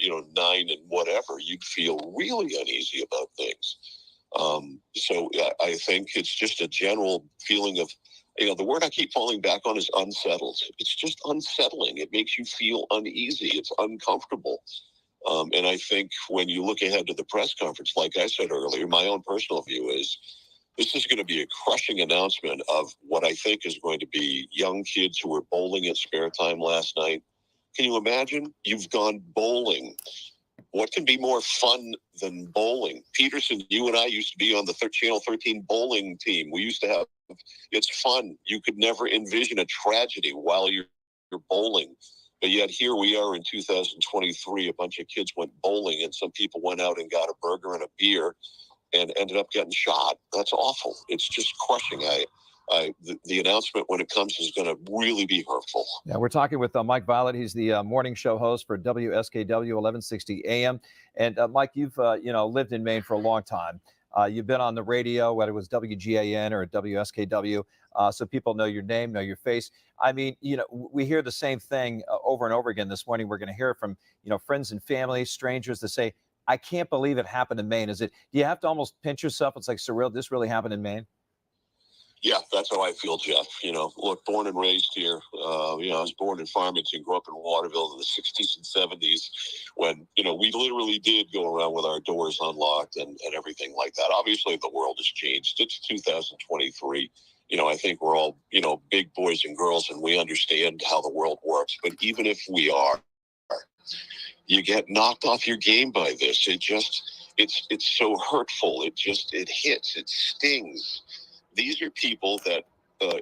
9 and whatever, you'd feel really uneasy about things. So I think it's just a general feeling of, the word I keep falling back on is unsettled. It's just unsettling. It makes you feel uneasy. It's uncomfortable. And I think when you look ahead to the press conference, like I said earlier, my own personal view is this is going to be a crushing announcement of what I think is going to be young kids who were bowling at spare time last night. Can you imagine? You've gone bowling. What can be more fun than bowling? Peterson, you and I used to be on the Channel 13 bowling team. We used to have, it's fun. You could never envision a tragedy while you're bowling. But yet here we are in 2023, a bunch of kids went bowling and some people went out and got a burger and a beer and ended up getting shot. That's awful. It's just crushing. The announcement when it comes is going to really be hurtful. Yeah, we're talking with Mike Violet. He's the morning show host for WSKW 1160 AM. And Mike, you've lived in Maine for a long time. You've been on the radio, whether it was WGAN or WSKW, so people know your name, know your face. I mean, we hear the same thing over and over again. This morning, we're going to hear from, friends and family, strangers that say, I can't believe it happened in Maine. Do you have to almost pinch yourself? It's like surreal. This really happened in Maine? Yeah, that's how I feel, Jeff. Look, born and raised here. I was born in Farmington, grew up in Waterville in the 60s and 70s when, we literally did go around with our doors unlocked and everything like that. Obviously, the world has changed. It's 2023. I think we're all, big boys and girls, and we understand how the world works. But even if we are, you get knocked off your game by this. It's so hurtful. It hits, it stings. These are people that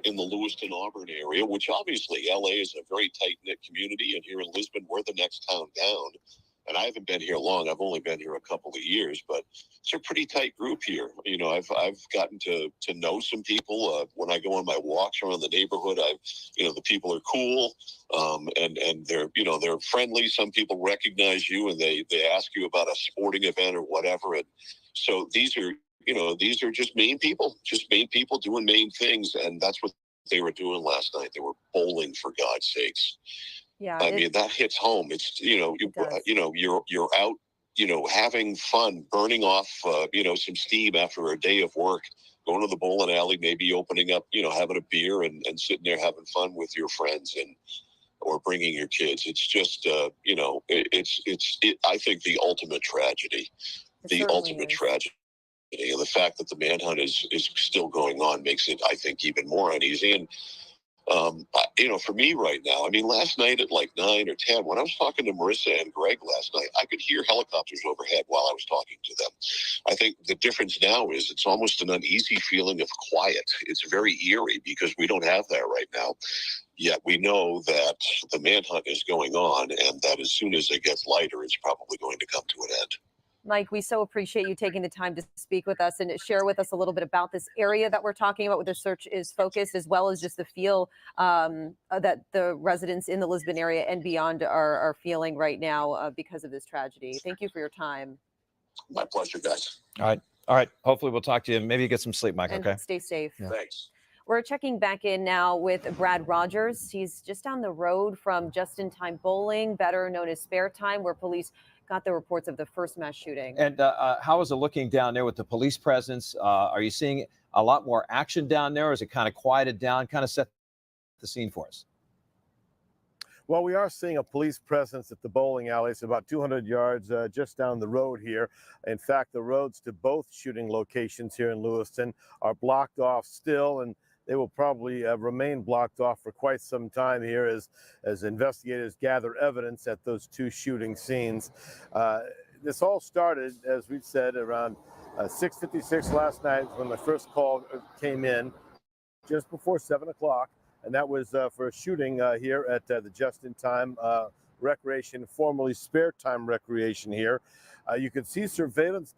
in the Lewiston, Auburn area, which obviously LA is a very tight-knit community, and here in Lisbon, we're the next town down. And I haven't been here long. I've only been here a couple of years, but it's a pretty tight group here. I've gotten to know some people when I go on my walks around the neighborhood. The people are cool, and they're friendly. Some people recognize you and they ask you about a sporting event or whatever. And so these are just Maine people doing Maine things, and that's what they were doing last night. They were bowling, for God's sakes. Yeah, I mean, that hits home. It's, you're out, having fun, burning off, some steam after a day of work, going to the bowling alley, maybe opening up, having a beer and sitting there having fun with your friends or bringing your kids. It's just, I think the ultimate tragedy, tragedy. And the fact that the manhunt is still going on makes it, I think, even more uneasy. And, for me right now, I mean, last night at like 9 or 10, when I was talking to Marissa and Greg last night, I could hear helicopters overhead while I was talking to them. I think the difference now is it's almost an uneasy feeling of quiet. It's very eerie because we don't have that right now. Yet we know that the manhunt is going on and that as soon as it gets lighter, it's probably going to come to an end. Mike, we so appreciate you taking the time to speak with us and share with us a little bit about this area that we're talking about, where the search is focused, as well as just the feel that the residents in the Lisbon area and beyond are feeling right now because of this tragedy. Thank you for your time. My pleasure, guys. All right. Hopefully we'll talk to you and maybe get some sleep, Mike. And okay. Stay safe. Yeah. Thanks. We're checking back in now with Brad Rogers. He's just down the road from Just-in-Time Bowling, better known as Spare Time, where police got the reports of the first mass shooting. And how is it looking down there with the police presence? Are you seeing a lot more action down there, or is it kind of quieted down? Kind of set the scene for us. Well, we are seeing a police presence at the bowling alley. It's about 200 yards just down the road here. In fact, the roads to both shooting locations here in Lewiston are blocked off still, and they will probably remain blocked off for quite some time here as investigators gather evidence at those two shooting scenes. This all started, as we've said, around 6:56 last night when the first call came in, just before 7 o'clock. And that was for a shooting here at the Just-in-Time Recreation, formerly Spare Time Recreation here. You can see surveillance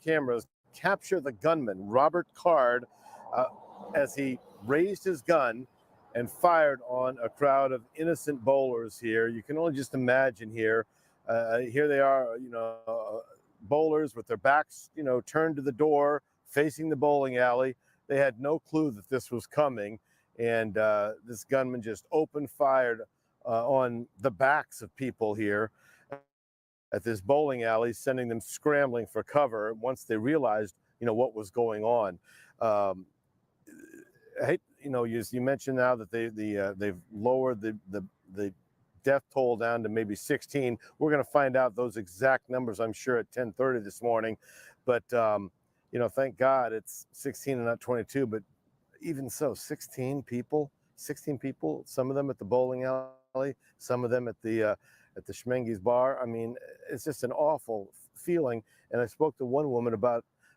cameras capture the gunman, Robert Card, as he raised his gun and fired on a crowd of innocent bowlers here. You can only just imagine here. Here they are, bowlers with their backs, turned to the door, facing the bowling alley. They had no clue that this was coming. And this gunman just opened fired on the backs of people here. at this bowling alley, sending them scrambling for cover once they realized, what was going on. I hate, you mentioned now that they've lowered the death toll down to maybe 16. We're going to find out those exact numbers, I'm sure, at 10:30 this morning. But thank God it's 16 and not 22. But even so, 16 people, some of them at the bowling alley, some of them at the Schmenge's bar. I mean, it's just an awful feeling. And I spoke to one woman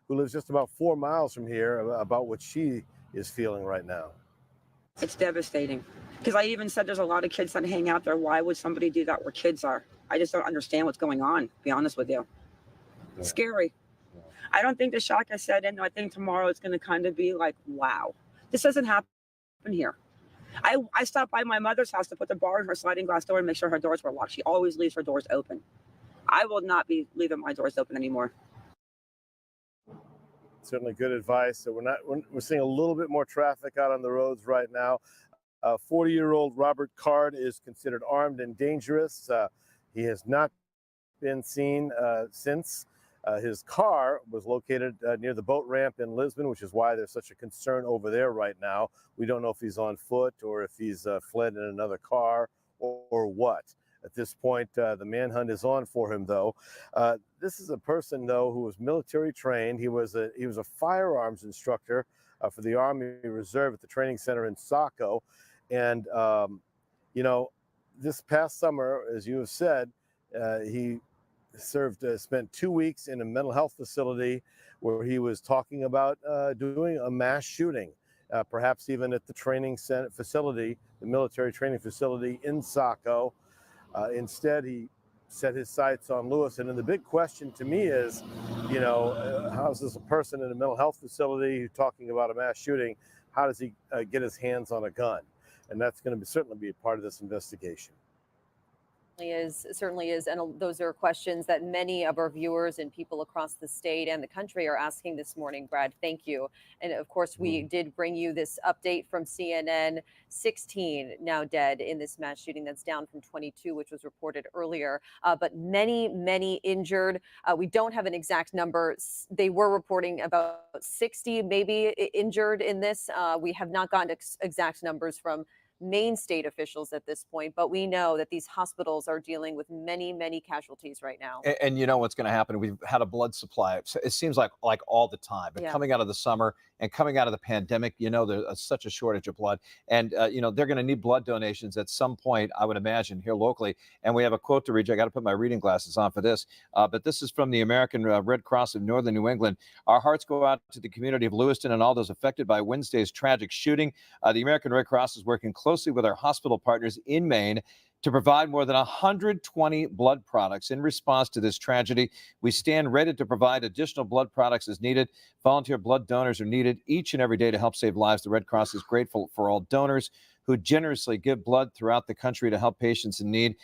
who lives just about 4 miles from here about what she is feeling right now. It's devastating. Because I even said there's a lot of kids that hang out there. Why would somebody do that where kids are? I just don't understand what's going on, to be honest with you. Yeah. Scary. Yeah. I don't think the shock has set in. I think tomorrow it's going to kind of be like, wow, this doesn't happen here. I stopped by my mother's house to put the bar in her sliding glass door and make sure her doors were locked. She always leaves her doors open. I will not be leaving my doors open anymore. Certainly good advice. So we're seeing a little bit more traffic out on the roads right now. 40-year-old Robert Card is considered armed and dangerous. He has not been seen since. His car was located near the boat ramp in Lisbon, which is why there's such a concern over there right now. We don't know if he's on foot or if he's fled in another car or what. At this point, the manhunt is on for him, though. This is a person, though, who was military trained. He was a firearms instructor for the Army Reserve at the training center in Saco. And, this past summer, as you have said, he spent 2 weeks in a mental health facility where he was talking about doing a mass shooting, perhaps even at the training center facility, the military training facility in Saco. Instead, he set his sights on Lewiston. And the big question to me is, how is this a person in a mental health facility talking about a mass shooting? How does he get his hands on a gun? And that's going to certainly be a part of this investigation. Certainly is. And those are questions that many of our viewers and people across the state and the country are asking this morning, Brad. Thank you. And of course, we did bring you this update from CNN. 16 now dead in this mass shooting. That's down from 22, which was reported earlier. But many, many injured. We don't have an exact number. They were reporting about 60 maybe injured in this. We have not gotten exact numbers from Maine state officials at this point, but we know that these hospitals are dealing with many, many casualties right now. And you know what's going to happen? We've had a blood supply. It seems like all the time. But coming out of the summer and coming out of the pandemic, there's such a shortage of blood. And, they're going to need blood donations at some point, I would imagine, here locally. And we have a quote to read. I got to put my reading glasses on for this. But this is from the American Red Cross of Northern New England. Our hearts go out to the community of Lewiston and all those affected by Wednesday's tragic shooting. The American Red Cross is working closely with our hospital partners in Maine to provide more than 120 blood products in response to this tragedy. We stand ready to provide additional blood products as needed. Volunteer blood donors are needed each and every day to help save lives. The Red Cross is grateful for all donors who generously give blood throughout the country to help patients in need.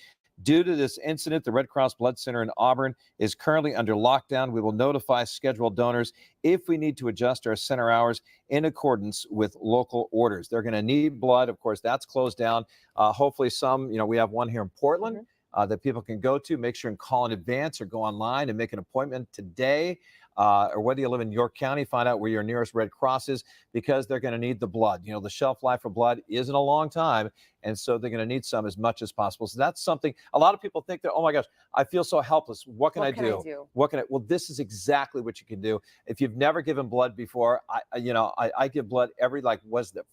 Due to this incident, the Red Cross Blood Center in Auburn is currently under lockdown. We will notify scheduled donors if we need to adjust our center hours in accordance with local orders. They're going to need blood. Of course, that's closed down. Hopefully some, we have one here in Portland that people can go to. Make sure and call in advance or go online and make an appointment today. Or whether you live in York County, find out where your nearest Red Cross is, because they're going to need the blood. The shelf life for blood isn't a long time, and so they're going to need some as much as possible. So that's something a lot of people think that, oh my gosh, I feel so helpless. What can I do? Well, this is exactly what you can do. If you've never given blood before, I give blood every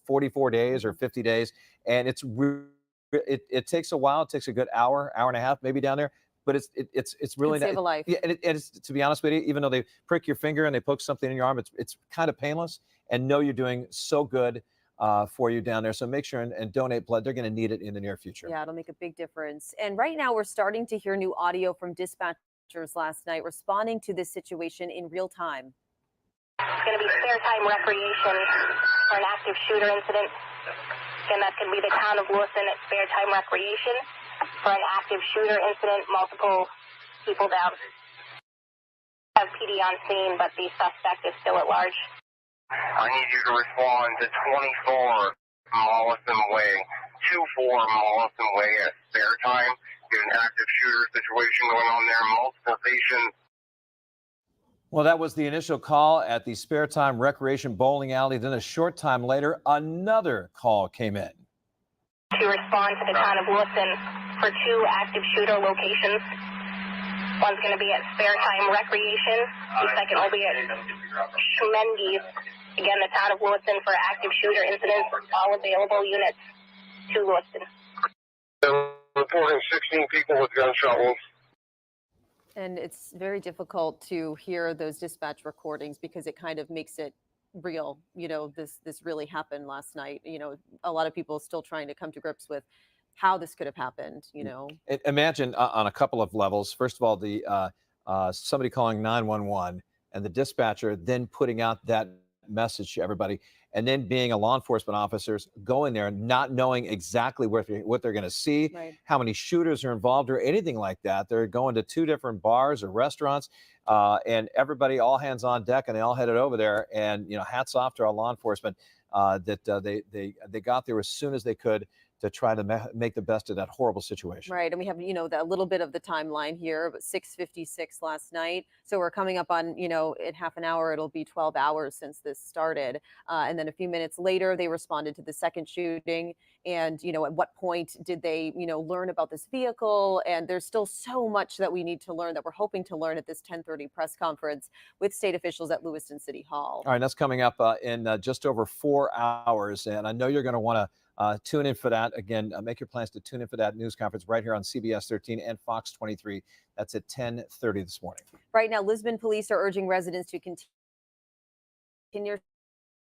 44 days or 50 days, and it takes a while. It takes a good hour and a half, maybe down there. But it's really save a life. Yeah, and it's, to be honest with you, even though they prick your finger and they poke something in your arm, it's kind of painless. And know you're doing so good for you down there. So make sure and donate blood. They're going to need it in the near future. Yeah, it'll make a big difference. And right now we're starting to hear new audio from dispatchers last night responding to this situation in real time. It's going to be spare time recreation for an active shooter incident. And that's going to be the town of Lewiston at spare time recreation for an active shooter incident, multiple people down. Have PD on scene, but the suspect is still at large. I need you to respond to 24 Mollison Way, 24 Mollison Way at spare time. Get an active shooter situation going on there, multiple patients. Well, that was the initial call at the Spare Time Recreation Bowling Alley. Then a short time later, another call came in. To respond to the town of Lewiston for 2 active shooter locations. One's going to be at Spare Time Recreation. The second will be at Schmenges. Again, the town of Lewiston for active shooter incidents. All available units to Lewiston. Reporting 16 people with gunshot wounds. And it's very difficult to hear those dispatch recordings because it kind of makes it real. You know, this really happened last night. You know, a lot of people still trying to come to grips with how this could have happened, you know. Imagine on a couple of levels. First of all, the somebody calling 911 and the dispatcher then putting out that message to everybody, and then being a law enforcement officers going there not knowing exactly what they're going to see, Right. how many shooters are involved or anything like that. They're going to 2 different bars or restaurants, and everybody all hands on deck, and they all headed over there. And hats off to our law enforcement that they got there as soon as they could to try to make the best of that horrible situation. Right. And we have, a little bit of the timeline here, but 6:56 last night. So we're coming up on, in half an hour, it'll be 12 hours since this started. And then a few minutes later, they responded to the second shooting. And, at what point did they, learn about this vehicle? And there's still so much that we need to learn that we're hoping to learn at this 10:30 press conference with state officials at Lewiston City Hall. All right. That's coming up in just over 4 hours. And I know you're going to want to tune in for that. Again, make your plans to tune in for that news conference right here on CBS 13 and Fox 23. That's at 10:30 this morning. Right now, Lisbon police are urging residents to continue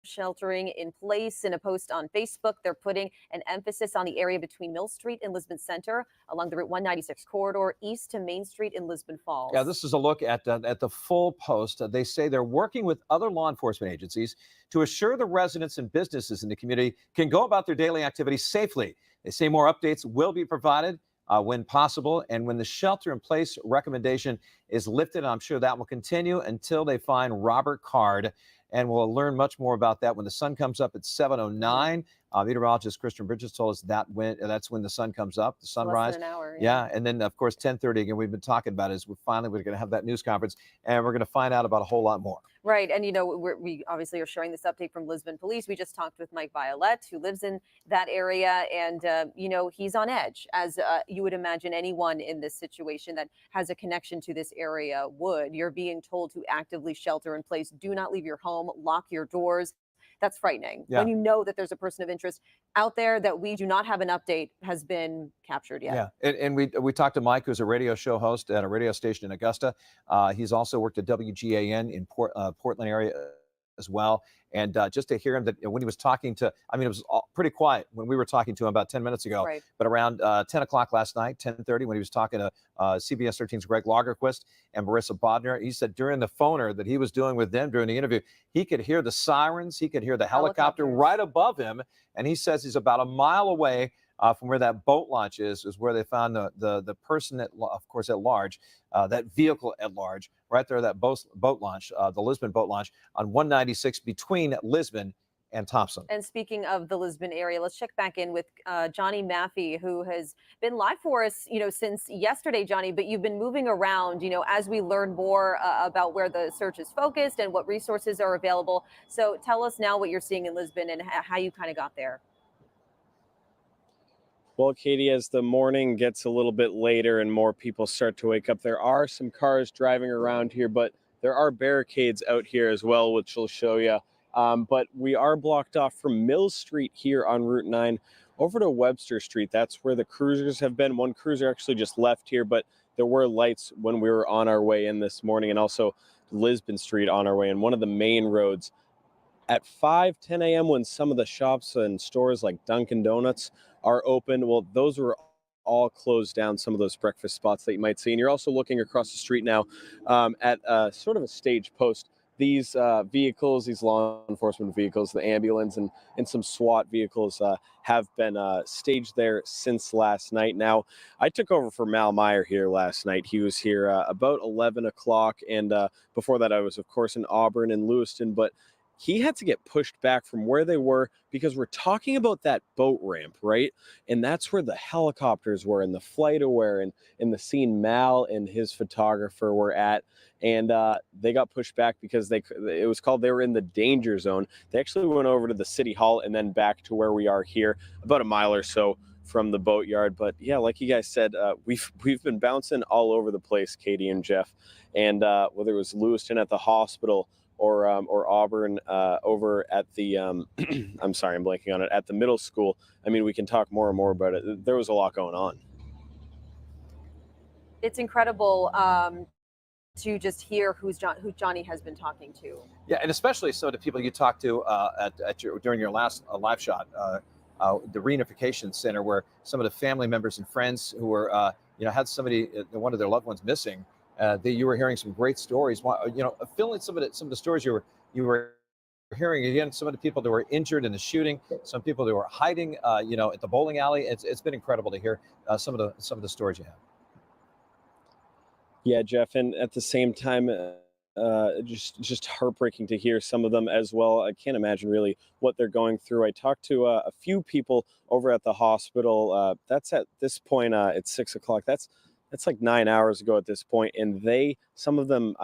sheltering in place. In a post on Facebook, they're putting an emphasis on the area between Mill Street and Lisbon Center along the Route 196 corridor east to Main Street in Lisbon Falls. Yeah, this is a look at the full post. They say they're working with other law enforcement agencies to assure the residents and businesses in the community can go about their daily activities safely. They say more updates will be provided when possible, and when the shelter-in-place recommendation is lifted, I'm sure that will continue until they find Robert Card. And we'll learn much more about that when the sun comes up at 7:09. Meteorologist Christian Bridges told us that's when the sun comes up, the sunrise. Less than an hour, yeah. And then, of course, 10:30, again, we've been talking about is we're going to have that news conference, and we're going to find out about a whole lot more. Right. And, we obviously are sharing this update from Lisbon Police. We just talked with Mike Violette, who lives in that area. And, he's on edge, as you would imagine anyone in this situation that has a connection to this area would. You're being told to actively shelter in place. Do not leave your home. Lock your doors. That's frightening. Yeah. When you know that there's a person of interest out there that we do not have an update has been captured yet. Yeah. And we talked to Mike, who's a radio show host at a radio station in Augusta. He's also worked at WGAN in Portland area as well. And just to hear him, that when he was talking to, it was pretty quiet when we were talking to him about 10 minutes ago. Right. But around 10 o'clock last night, 10:30, when he was talking to CBS 13's Greg Lagerquist and Marissa Bodner, he said during the phoner that he was doing with them during the interview, he could hear the sirens, he could hear the helicopter right above him. And he says he's about a mile away from where that boat launch is where they found the person, of course, at large, that vehicle at large, right there, that boat launch, the Lisbon boat launch on 196 between Lisbon and Thompson. And speaking of the Lisbon area, let's check back in with Johnny Maffey, who has been live for us, since yesterday, Johnny, but you've been moving around, as we learn more about where the search is focused and what resources are available. So tell us now what you're seeing in Lisbon and how you kind of got there. Well, Katie, as the morning gets a little bit later and more people start to wake up, there are some cars driving around here, but there are barricades out here as well, which will show you. But we are blocked off from Mill Street here on Route 9 over to Webster Street. That's where the cruisers have been. One cruiser actually just left here, but there were lights when we were on our way in this morning, and also Lisbon Street on our way in one of the main roads. At 5:10 a.m. when some of the shops and stores like Dunkin' Donuts are open, well, those were all closed down, some of those breakfast spots that you might see. And you're also looking across the street now at sort of a stage post. These vehicles, these law enforcement vehicles, the ambulance and some SWAT vehicles have been staged there since last night. Now, I took over for Mal Meyer here last night. He was here about 11 o'clock. And before that, I was, of course, in Auburn and Lewiston. But he had to get pushed back from where they were because we're talking about that boat ramp, right? And that's where the helicopters were and the flight aware and in the scene Mal and his photographer were at. And they got pushed back because they were in the danger zone. They actually went over to the city hall and then back to where we are here, about a mile or so from the boatyard. But yeah, like you guys said, we've been bouncing all over the place, Katie and Jeff, and whether it was Lewiston at the hospital or Auburn over at the I'm sorry, I'm blanking on it, at the middle school. I mean, we can talk more and more about it. There was a lot going on. It's incredible to just hear who Johnny has been talking to. Yeah, and especially so to people you talked to during your last live shot, the reunification center, where some of the family members and friends who were, had somebody, one of their loved ones missing. You were hearing some great stories. Fill in some of the stories you were hearing. Again, some of the people that were injured in the shooting, some people that were hiding, at the bowling alley. It's been incredible to hear some of the stories you have. Yeah, Jeff, and at the same time, just heartbreaking to hear some of them as well. I can't imagine really what they're going through. I talked to a few people over at the hospital. That's at this point, it's 6 o'clock. That's like 9 hours ago at this point, and some of them,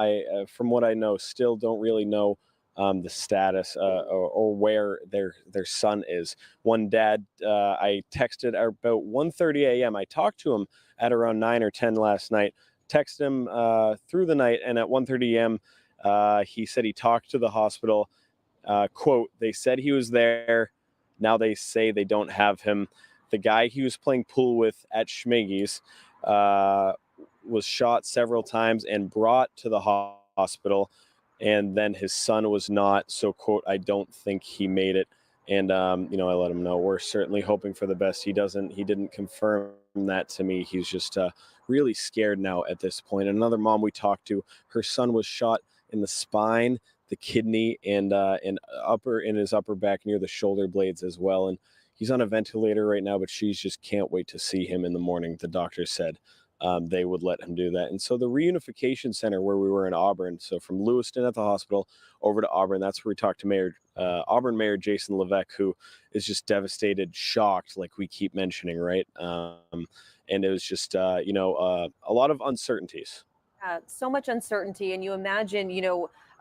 from what I know, still don't really know the status or where their son is. One dad, I texted about 1:30 a.m. I talked to him at around 9 or 10 last night. Texted him through the night, and at 1:30 a.m. He said he talked to the hospital. Quote, they said he was there. Now they say they don't have him. The guy he was playing pool with at Schmiggy's was shot several times and brought to the hospital, and then his son was not. So, quote, I don't think he made it. And I let him know we're certainly hoping for the best. He didn't confirm that to me. He's just really scared now at this point. Another mom we talked to, her son was shot in the spine, the kidney, and in his upper back near the shoulder blades as well. And he's on a ventilator right now, but she just can't wait to see him in the morning. The doctor said they would let him do that. And so the reunification center where we were in Auburn, so from Lewiston at the hospital over to Auburn, that's where we talked to Auburn Mayor Jason Levesque, who is just devastated, shocked, like we keep mentioning, right? And it was just, a lot of uncertainties. So much uncertainty. And you imagine,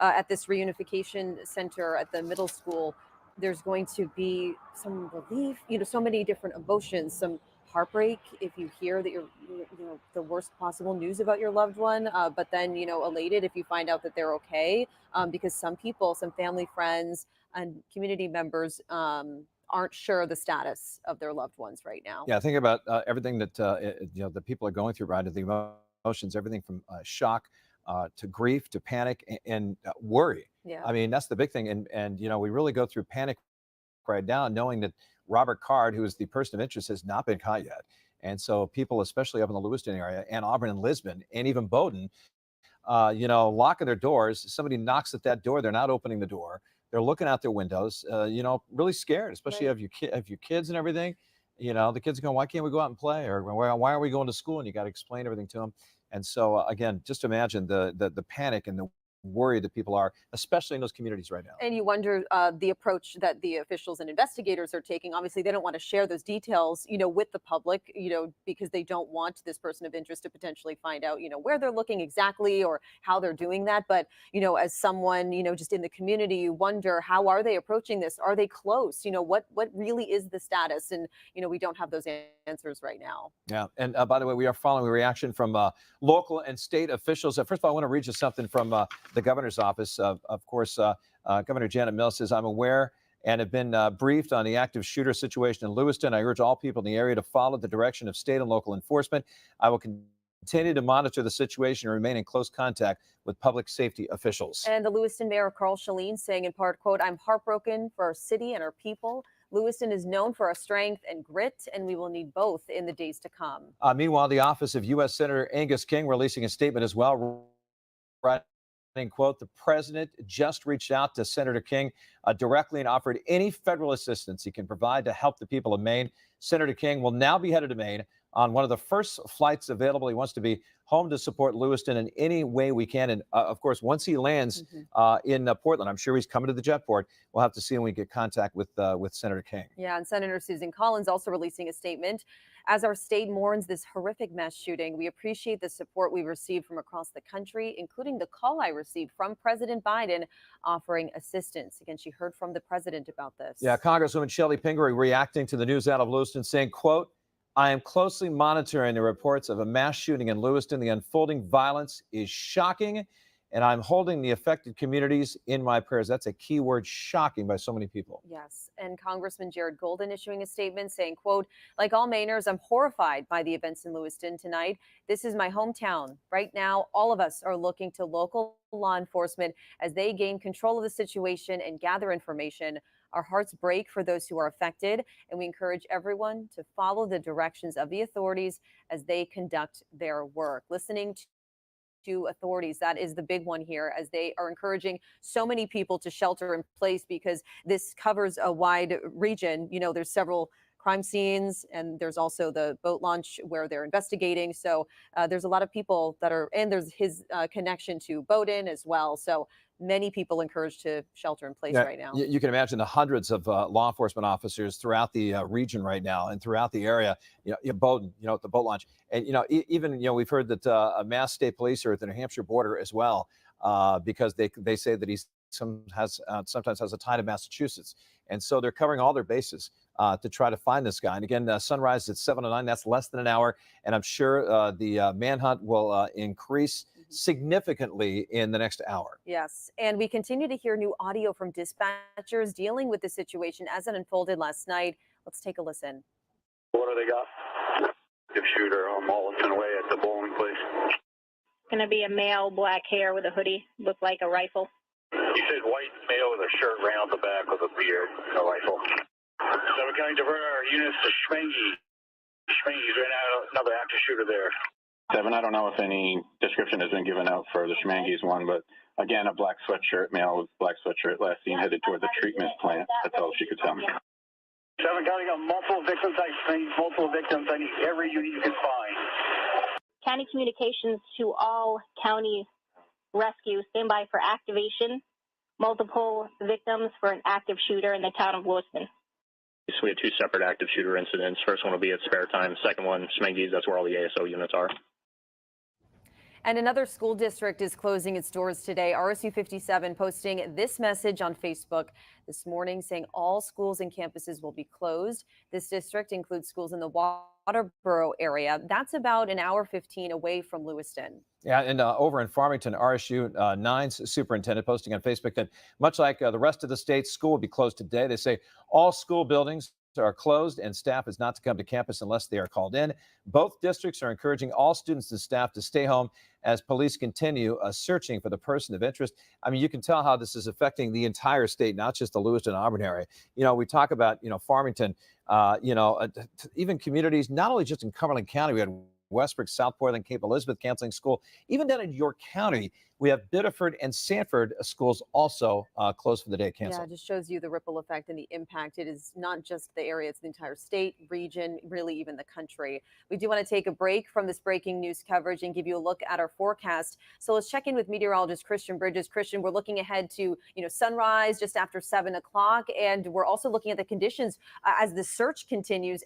at this reunification center at the middle school, there's going to be some relief, so many different emotions, some heartbreak if you hear that you're the worst possible news about your loved one, but then elated if you find out that they're okay, because some family, friends, and community members aren't sure the status of their loved ones right now. Yeah, think about everything that the people are going through, right? The emotions, everything from shock to grief to panic and worry. Yeah. I mean, that's the big thing, and we really go through panic right now, knowing that Robert Card, who is the person of interest, has not been caught yet. And so people, especially up in the Lewiston area and Auburn and Lisbon and even Bowdoin, locking their doors. Somebody knocks at that door, they're not opening the door. They're looking out their windows, really scared, especially Right. if your kids and everything. The kids are going, why can't we go out and play? Or why are we going to school? And you got to explain everything to them. And so, again, just imagine the panic and the worry that people are, especially in those communities right now. And you wonder the approach that the officials and investigators are taking. Obviously, they don't want to share those details, with the public, because they don't want this person of interest to potentially find out, where they're looking exactly or how they're doing that. But, as someone, just in the community, you wonder, how are they approaching this? Are they close? What really is the status? And, we don't have those answers right now. Yeah. And by the way, we are following a reaction from local and state officials. First of all, I want to read you something from the governor's office. Of course, Governor Janet Mills says, I'm aware and have been briefed on the active shooter situation in Lewiston. I urge all people in the area to follow the direction of state and local enforcement. I will continue to monitor the situation and remain in close contact with public safety officials. And the Lewiston Mayor, Carl Shaleen, saying in part, quote, I'm heartbroken for our city and our people. Lewiston is known for our strength and grit, and we will need both in the days to come. Meanwhile, the office of U.S. Senator Angus King releasing a statement as well. Quote, the president just reached out to Senator King directly and offered any federal assistance he can provide to help the people of Maine. Senator King will now be headed to Maine on one of the first flights available. He wants to be home to support Lewiston in any way we can. And of course, once he lands in Portland, I'm sure he's coming to the Jetport. We'll have to see when we get contact with Senator King. Yeah, and Senator Susan Collins also releasing a statement. As our state mourns this horrific mass shooting, we appreciate the support we've received from across the country, including the call I received from President Biden offering assistance. Again, she heard from the president about this. Yeah, Congresswoman Shelley Pingree reacting to the news out of Lewiston, saying, quote, I am closely monitoring the reports of a mass shooting in Lewiston. The unfolding violence is shocking, and I'm holding the affected communities in my prayers. That's a key word, shocking, by so many people. Yes, and Congressman Jared Golden issuing a statement saying, quote, like all Mainers, I'm horrified by the events in Lewiston tonight. This is my hometown. Right now, all of us are looking to local law enforcement as they gain control of the situation and gather information. Our hearts break for those who are affected, and we encourage everyone to follow the directions of the authorities as they conduct their work. Listening to authorities, that is the big one here, as they are encouraging so many people to shelter in place because this covers a wide region. You know, there's several crime scenes, and there's also the boat launch where they're investigating. So there's a lot of people that are, and there's his connection to Bowdoin as well. So many people encouraged to shelter in place right now. You can imagine the hundreds of law enforcement officers throughout the region right now and throughout the area. Bowdoin, at the boat launch, and even we've heard that Mass State Police are at the New Hampshire border as well, because they say that he sometimes has a tie to Massachusetts, and so they're covering all their bases to try to find this guy. And again, sunrise at 7:09. That's less than an hour, and I'm sure the manhunt will increase significantly in the next hour. Yes, and we continue to hear new audio from dispatchers dealing with the situation as it unfolded last night. Let's take a listen. What do they got? Active shooter on Mulliton Way at the bowling place. Going to be a male, black hair with a hoodie, look like a rifle. You said white male with a shirt round the back with a beard and a rifle. So we're going to divert our units to Schmengi. Schmengi's right now another active shooter there. 7, I don't know if any description has been given out for the Schmengi's one, but again, a black sweatshirt, male with black sweatshirt, last seen headed toward the treatment plant. That's all she could tell me. 7 County got multiple victims. I need multiple victims. I need every unit you can find. County communications to all county rescue. Stand by for activation. Multiple victims for an active shooter in the town of Lewiston. So we had 2 separate active shooter incidents. First one will be at spare time. Second one, Schmengi's, that's where all the ASO units are. And another school district is closing its doors today. RSU 57 posting this message on Facebook this morning saying all schools and campuses will be closed. This district includes schools in the Waterboro area. That's about an hour 15 away from Lewiston. Yeah, and over in Farmington, RSU 9's superintendent posting on Facebook that much like the rest of the state, school will be closed today. They say all school buildings are closed and staff is not to come to campus unless they are called in. Both districts are encouraging all students and staff to stay home as police continue searching for the person of interest. I mean, you can tell how this is affecting the entire state, not just the Lewiston Auburn area. We talk about, Farmington, even communities, not only just in Cumberland County, we had Westbrook, South Portland, Cape Elizabeth canceling school. Even down in York County, we have Biddeford and Sanford schools also closed for the day, canceled. Yeah, it just shows you the ripple effect and the impact. It is not just the area, it's the entire state, region, really even the country. We do want to take a break from this breaking news coverage and give you a look at our forecast. So let's check in with meteorologist Christian Bridges. Christian, we're looking ahead to sunrise just after 7 o'clock, and we're also looking at the conditions as the search continues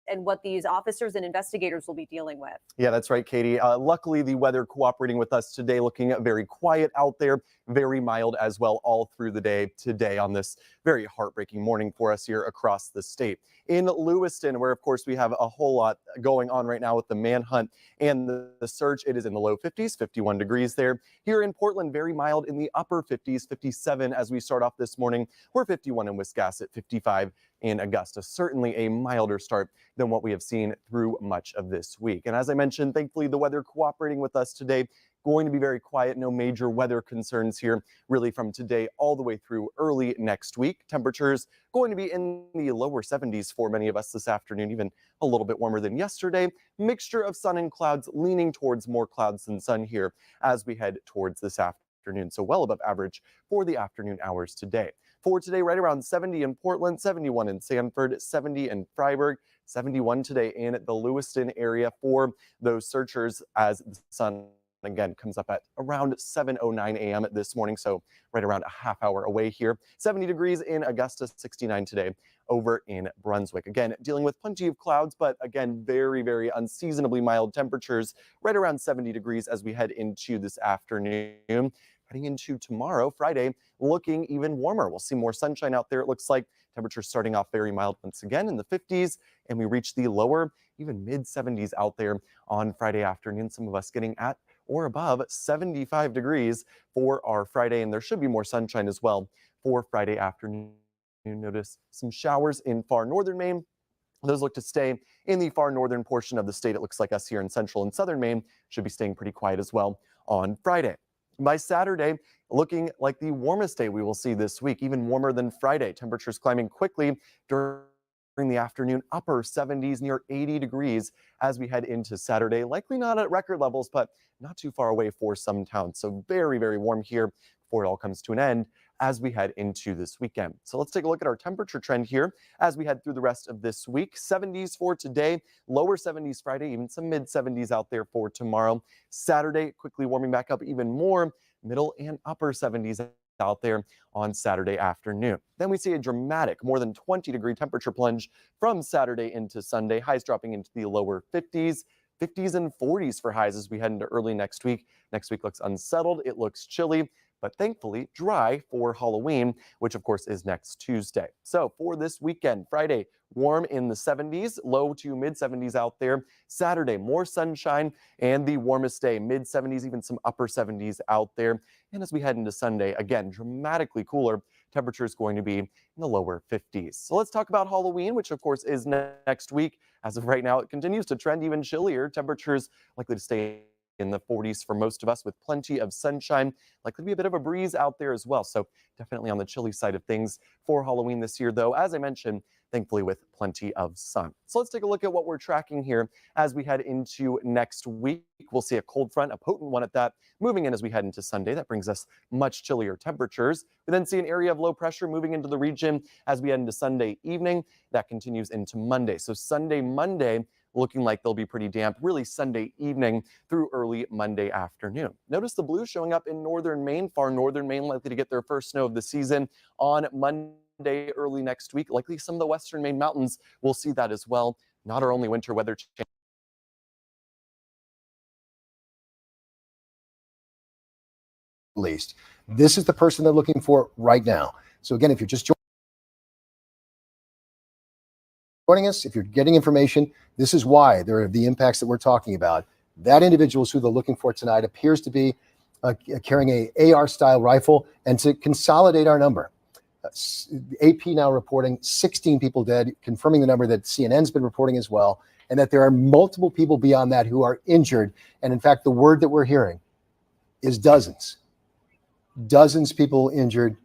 and what these officers and investigators will be dealing with. Yeah, that's right, Katie. Luckily, the weather cooperating with us today, looking very quiet out there, very mild as well all through the day today on this very heartbreaking morning for us here across the state. In Lewiston, where of course we have a whole lot going on right now with the manhunt and the search, it is in the low 50s, 51 degrees there. Here in Portland, very mild in the upper 50s, 57 as we start off this morning. We're 51 in Wiscasset, 55 in Augusta. Certainly a milder start than what we have seen through much of this week. And as I mentioned, thankfully the weather cooperating with us today, going to be very quiet, no major weather concerns here really from today all the way through early next week. Temperatures going to be in the lower 70s for many of us this afternoon, even a little bit warmer than yesterday. Mixture of sun and clouds, leaning towards more clouds than sun here as we head towards this afternoon. So well above average for the afternoon hours today. For today, right around 70 in Portland, 71 in Sanford, 70 in Freiburg, 71 today in the Lewiston area for those searchers as the sun again comes up at around 7:09 a.m. this morning, so right around a half hour away here. 70 degrees in Augusta, 69 today over in Brunswick. Again, dealing with plenty of clouds, but again, very, very unseasonably mild temperatures, right around 70 degrees as we head into this afternoon. Heading into tomorrow, Friday, looking even warmer. We'll see more sunshine out there. It looks like temperatures starting off very mild once again in the 50s, and we reach the lower, even mid 70s out there on Friday afternoon. Some of us getting at or above 75 degrees for our Friday, and there should be more sunshine as well for Friday afternoon. You notice some showers in far northern Maine. Those look to stay in the far northern portion of the state. It looks like us here in central and southern Maine should be staying pretty quiet as well on Friday. By Saturday, looking like the warmest day we will see this week, even warmer than Friday. Temperatures climbing quickly during the afternoon, upper 70s, near 80 degrees as we head into Saturday. Likely not at record levels, but not too far away for some towns. So very, very warm here before it all comes to an end as we head into this weekend. So let's take a look at our temperature trend here as we head through the rest of this week. 70s for today, lower 70s Friday, even some mid 70s out there for tomorrow. Saturday, quickly warming back up even more, middle and upper 70s out there on Saturday afternoon. Then we see a dramatic more than 20-degree temperature plunge from Saturday into Sunday, highs dropping into the lower 50s. 50s and 40s for highs as we head into early next week. Next week looks unsettled. It looks chilly, but thankfully dry for Halloween, which of course is next Tuesday. So for this weekend, Friday, warm in the 70s, low to mid 70s out there. Saturday, more sunshine and the warmest day, mid 70s, even some upper 70s out there. And as we head into Sunday, again, dramatically cooler. Temperature is going to be in the lower 50s. So let's talk about Halloween, which of course is next week. As of right now, it continues to trend even chillier. Temperatures likely to stay in the 40s for most of us with plenty of sunshine. Likely to be a bit of a breeze out there as well. So definitely on the chilly side of things for Halloween this year, though, as I mentioned, thankfully with plenty of sun. So let's take a look at what we're tracking here as we head into next week. We'll see a cold front, a potent one at that, moving in as we head into Sunday. That brings us much chillier temperatures. We then see an area of low pressure moving into the region as we head into Sunday evening. That continues into Monday. So Sunday, Monday, looking like they'll be pretty damp, really Sunday evening through early Monday afternoon. Notice the blue showing up in northern Maine, far northern Maine, likely to get their first snow of the season on Monday early next week. Likely some of the western Maine mountains will see that as well. Not our only winter weather change. Least. This is the person they're looking for right now. So again, if you're just joining us, if you're getting information, this is why there are the impacts that we're talking about. That individual who they're looking for tonight appears to be carrying a AR-style rifle, and to consolidate our number. AP now reporting 16 people dead, confirming the number that CNN's been reporting as well, and that there are multiple people beyond that who are injured. And in fact, the word that we're hearing is dozens. Dozens people injured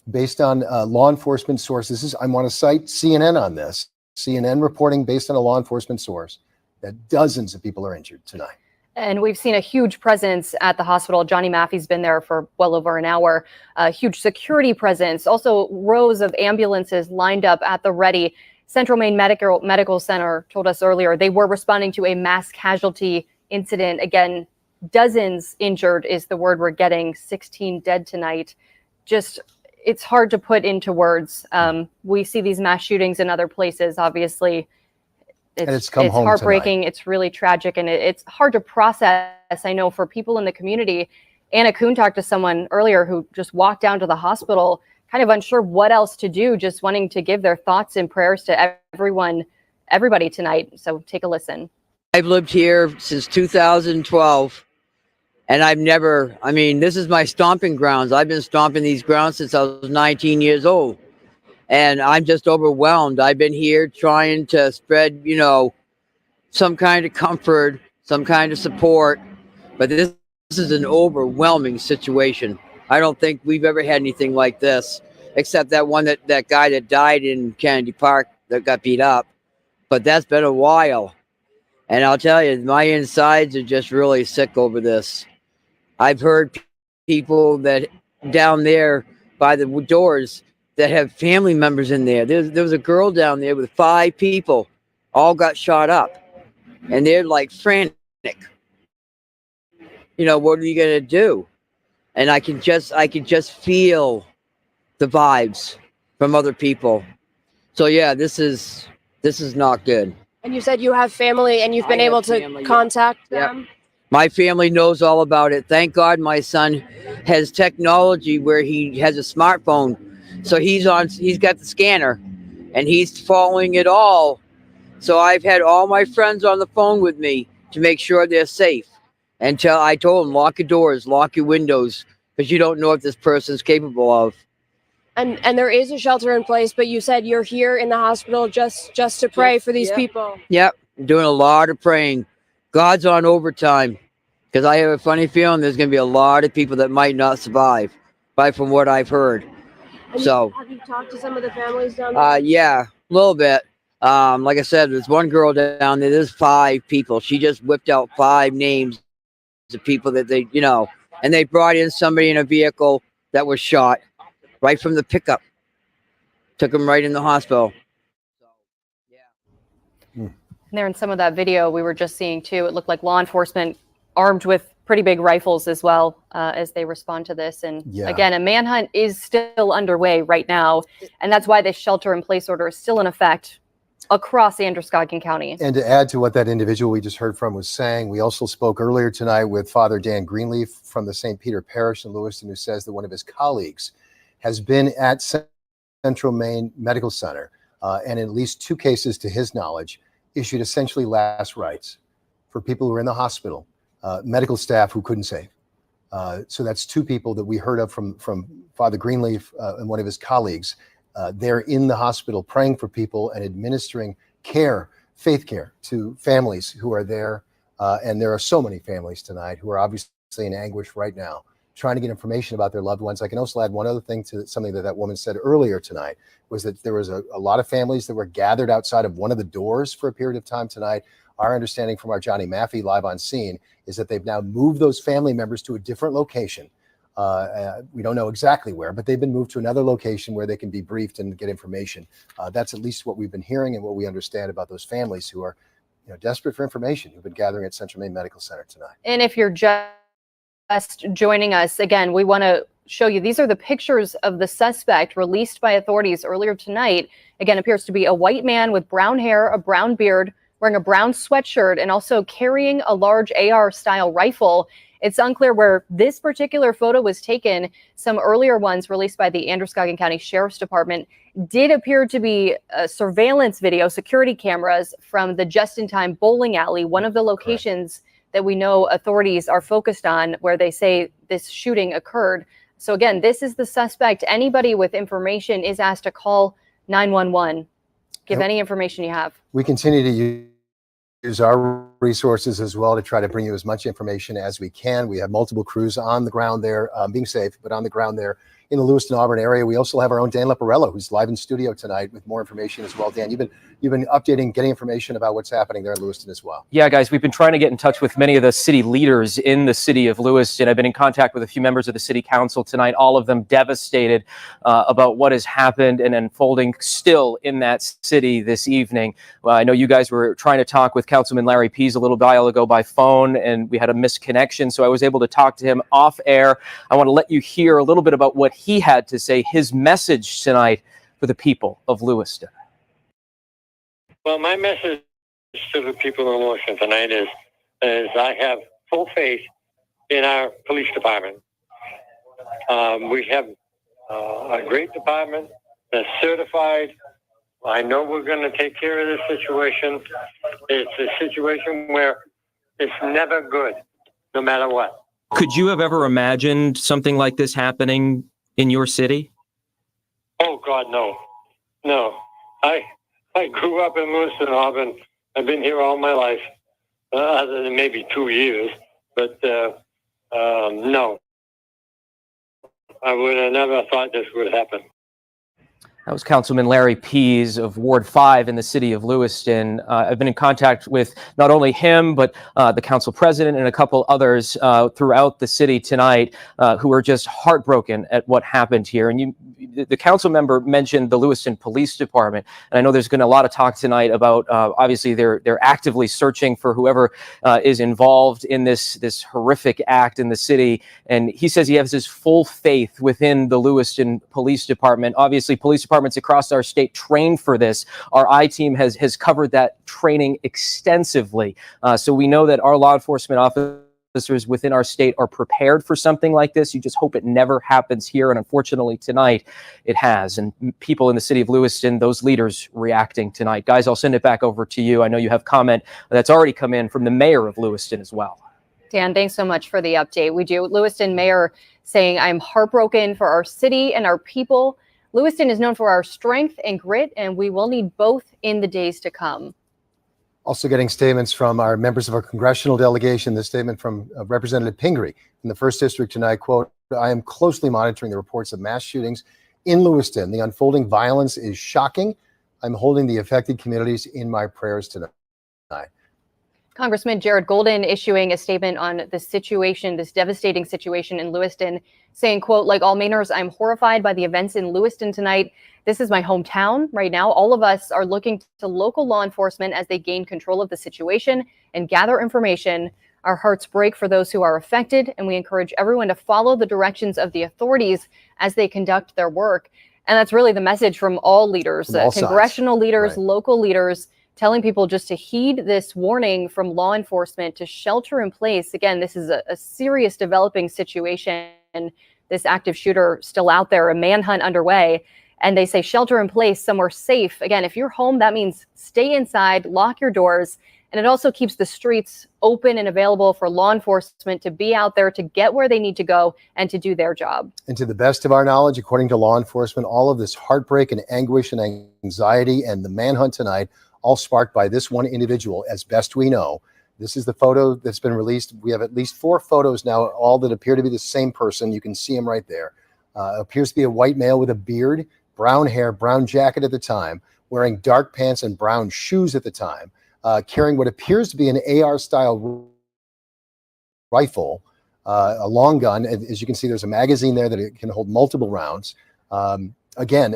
based on law enforcement sources. I want to cite CNN on this. CNN reporting based on a law enforcement source that dozens of people are injured tonight. And we've seen a huge presence at the hospital. Johnny Maffey's been there for well over an hour. A huge security presence. Also, rows of ambulances lined up at the ready. Central Maine Medical Center told us earlier they were responding to a mass casualty incident. Again, dozens injured is the word we're getting. 16 dead tonight. Just, it's hard to put into words. We see these mass shootings in other places, obviously. It's heartbreaking. Tonight. It's really tragic, and it's hard to process. I know for people in the community. Anna Kuhn talked to someone earlier who just walked down to the hospital, kind of unsure what else to do, just wanting to give their thoughts and prayers to everybody tonight. So take a listen. I've lived here since 2012, and this is my stomping grounds. I've been stomping these grounds since I was 19 years old. And I'm just overwhelmed. I've been here trying to spread, some kind of comfort, some kind of support. But this is an overwhelming situation. I don't think we've ever had anything like this, except that guy that died in Kennedy Park that got beat up. But that's been a while. And I'll tell you, my insides are just really sick over this. I've heard people that down there by the doors that have family members in there. There was a girl down there with 5 people all got shot up, and they're like frantic. You know, what are you gonna do? And I can just feel the vibes from other people. So yeah, this is not good. And you said you have family and you've been able to contact them? My family knows all about it. Thank God my son has technology where he has a smartphone. So he's got the scanner and he's following it all. So I've had all my friends on the phone with me to make sure they're safe. Until I told them, lock your doors, lock your windows, because you don't know what this person's capable of. And there is a shelter in place, but you said you're here in the hospital just to pray for these people. Yep, I'm doing a lot of praying. God's on overtime, because I have a funny feeling there's going to be a lot of people that might not survive, from what I've heard. And So, have you talked to some of the families down there? yeah, a little bit. Like I said, there's one girl down there. There's 5 people. She just whipped out 5 names of people that they, and they brought in somebody in a vehicle that was shot right from the pickup. Took him right in the hospital. And there in some of that video we were just seeing too, it looked like law enforcement armed with pretty big rifles as well as they respond to this. And again, a manhunt is still underway right now. And that's why this shelter-in-place order is still in effect across Androscoggin County. And to add to what that individual we just heard from was saying, we also spoke earlier tonight with Father Dan Greenleaf from the St. Peter Parish in Lewiston, who says that one of his colleagues has been at Central Maine Medical Center and in at least 2 cases, to his knowledge, issued essentially last rites for people who are in the hospital, medical staff who couldn't save. So that's 2 people that we heard of from Father Greenleaf and one of his colleagues. They're in the hospital praying for people and administering care, faith care, to families who are there. And there are so many families tonight who are obviously in anguish right now, trying to get information about their loved ones. I can also add one other thing to something that woman said earlier tonight, was that there was a lot of families that were gathered outside of one of the doors for a period of time tonight. Our understanding from our Johnny Maffey live on scene is that they've now moved those family members to a different location. We don't know exactly where, but they've been moved to another location where they can be briefed and get information. That's at least what we've been hearing and what we understand about those families who are desperate for information, who've been gathering at Central Maine Medical Center tonight. And if you're just joining us, again, we want to show you, these are the pictures of the suspect released by authorities earlier tonight. Again, appears to be a white man with brown hair, a brown beard, wearing a brown sweatshirt, and also carrying a large AR-style rifle. It's unclear where this particular photo was taken. Some earlier ones released by the Androscoggin County Sheriff's Department did appear to be surveillance video, security cameras from the Just-in-Time bowling alley, one of the locations that we know authorities are focused on where they say this shooting occurred. So again, this is the suspect. Anybody with information is asked to call 911. Give any information you have. We continue to use our resources as well to try to bring you as much information as we can. We have multiple crews on the ground there, being safe, but on the ground there in the Lewiston, Auburn area. We also have our own Dan Leporello, who's live in studio tonight with more information as well. Dan, you've been updating, getting information about what's happening there in Lewiston as well. Yeah, guys, we've been trying to get in touch with many of the city leaders in the city of Lewiston. I've been in contact with a few members of the city council tonight, all of them devastated about what has happened and unfolding still in that city this evening. I know you guys were trying to talk with Councilman Larry Pease a little while ago by phone, and we had a misconnection, so I was able to talk to him off air. I want to let you hear a little bit about what he had to say, his message tonight for the people of Lewiston. Well, my message to the people in Lewiston tonight is I have full faith in our police department. We have a great department that's certified. I know we're going to take care of this situation. It's a situation where it's never good, no matter what. Could you have ever imagined something like this happening in your city? Oh, God, no. No. I grew up in Lewiston, Auburn. I've been here all my life, other than maybe 2 years. But no, I would have never thought this would happen. That was Councilman Larry Pease of Ward 5 in the city of Lewiston. I've been in contact with not only him, but the council president and a couple others throughout the city tonight who are just heartbroken at what happened here. And the council member mentioned the Lewiston Police Department. And I know there's been a lot of talk tonight about, obviously, they're actively searching for whoever is involved in this horrific act in the city. And he says he has his full faith within the Lewiston Police Department. Obviously, police departments across our state train for this. Our I-team has covered that training extensively. So we know that our law enforcement officers within our state are prepared for something like this. You just hope it never happens here. And unfortunately tonight it has. And people in the city of Lewiston, those leaders reacting tonight. Guys, I'll send it back over to you. I know you have comment that's already come in from the mayor of Lewiston as well. Dan, thanks so much for the update. We do. Lewiston mayor saying, I'm heartbroken for our city and our people. Lewiston is known for our strength and grit, and we will need both in the days to come. Also getting statements from our members of our congressional delegation. The statement from Representative Pingree in the 1st District tonight, quote, I am closely monitoring the reports of mass shootings in Lewiston. The unfolding violence is shocking. I'm holding the affected communities in my prayers tonight. Congressman Jared Golden issuing a statement on the situation, this devastating situation in Lewiston, saying, quote, like all Mainers, I'm horrified by the events in Lewiston tonight. This is my hometown right now. All of us are looking to local law enforcement as they gain control of the situation and gather information. Our hearts break for those who are affected, and we encourage everyone to follow the directions of the authorities as they conduct their work. And that's really the message from all leaders, congressional leaders, local leaders, telling people just to heed this warning from law enforcement to shelter in place. Again, this is a serious developing situation. This active shooter still out there, a manhunt underway. And they say shelter in place somewhere safe. Again, if you're home, that means stay inside, lock your doors. And it also keeps the streets open and available for law enforcement to be out there to get where they need to go and to do their job. And to the best of our knowledge, according to law enforcement, all of this heartbreak and anguish and anxiety and the manhunt tonight, all sparked by this one individual, as best we know. This is the photo that's been released. We have at least 4 photos now, all that appear to be the same person. You can see him right there. Appears to be a white male with a beard, brown hair, brown jacket at the time, wearing dark pants and brown shoes at the time, carrying what appears to be an AR-style rifle, a long gun. As you can see, there's a magazine there that it can hold multiple rounds. Again,